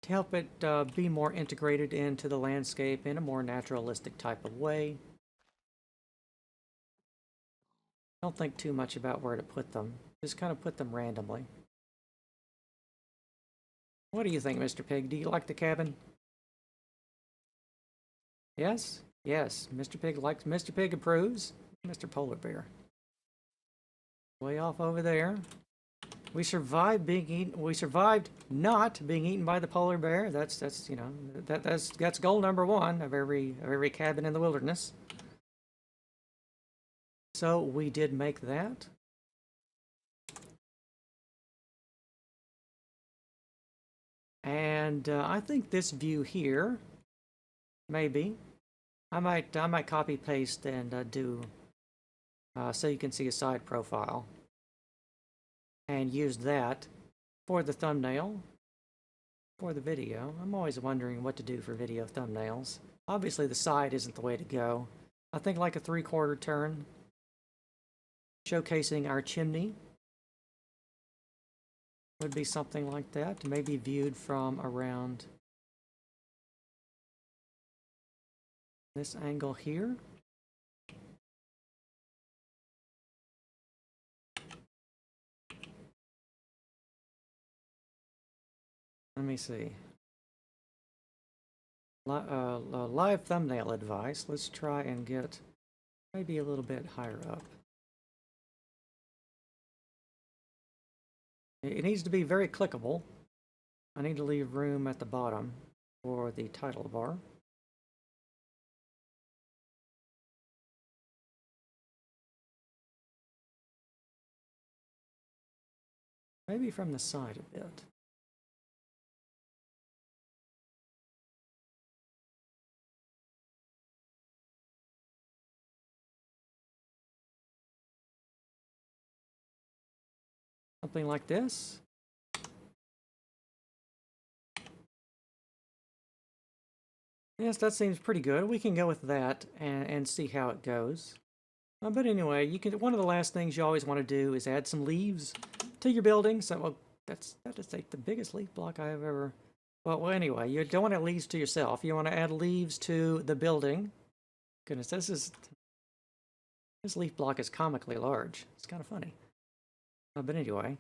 to help it be more integrated into the landscape in a more naturalistic type of way. Don't think too much about where to put them. Just kind of put them randomly. What do you think, Mr. Pig? Do you like the cabin? Yes? Yes. Mr. Pig likes. Mr. Pig approves. Mr. Polar Bear. Way off over there. We survived being eaten. We survived not being eaten by the polar bear. That's you know that's goal number one of every cabin in the wilderness. So we did make that. And I think this view here, maybe, I might copy paste and do so you can see a side profile, and use that for the thumbnail for the video. I'm always wondering what to do for video thumbnails. Obviously the side isn't the way to go. I think like a 3/4 turn, showcasing our chimney would be something like that, maybe viewed from around this angle here. Let me see. Live thumbnail advice. Let's try and get maybe a little bit higher up. It needs to be very clickable. I need to leave room at the bottom for the title bar. Maybe from the side a bit. Something like this. Yes, that seems pretty good. We can go with that and see how it goes. But anyway, you can. One of the last things you always want to do is add some leaves to your building. So well, that is like the biggest leaf block I have ever. Well, anyway, you don't want to add leaves to yourself. You want to add leaves to the building. Goodness, this leaf block is comically large. It's kind of funny. But anyway,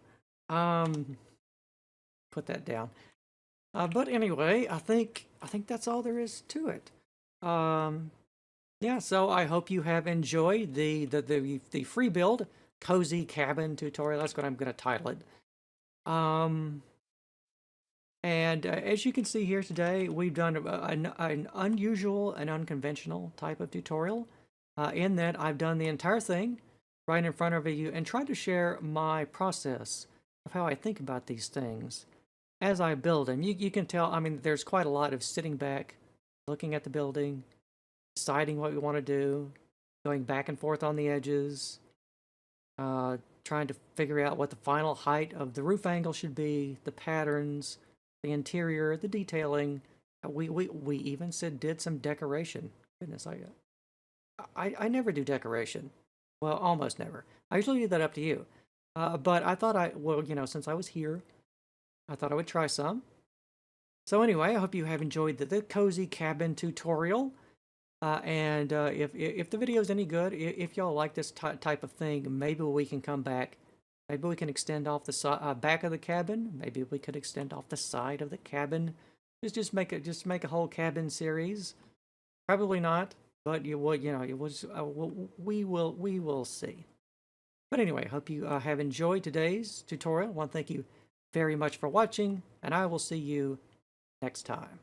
put that down. But anyway, I think that's all there is to it. Yeah, so I hope you have enjoyed the Freebuild cozy cabin tutorial. That's what I'm going to title it. And as you can see here today, we've done an unusual and unconventional type of tutorial, in that I've done the entire thing right in front of you and tried to share my process of how I think about these things as I build them. You can tell, I mean, there's quite a lot of sitting back, looking at the building, deciding what we want to do, going back and forth on the edges, trying to figure out what the final height of the roof angle should be, the patterns, the interior, the detailing. We even did some decoration. Goodness, I never do decoration. Well, almost never. I usually leave that up to you. But I thought well, since I was here, I thought I would try some. So anyway, I hope you have enjoyed the cozy cabin tutorial. And if the video is any good, if y'all like this type of thing, maybe we can come back. Maybe we can extend off the back of the cabin. Maybe we could extend off the side of the cabin. Just make a whole cabin series. Probably not, but we will see. But anyway, hope you have enjoyed today's tutorial. I want to thank you very much for watching, and I will see you next time.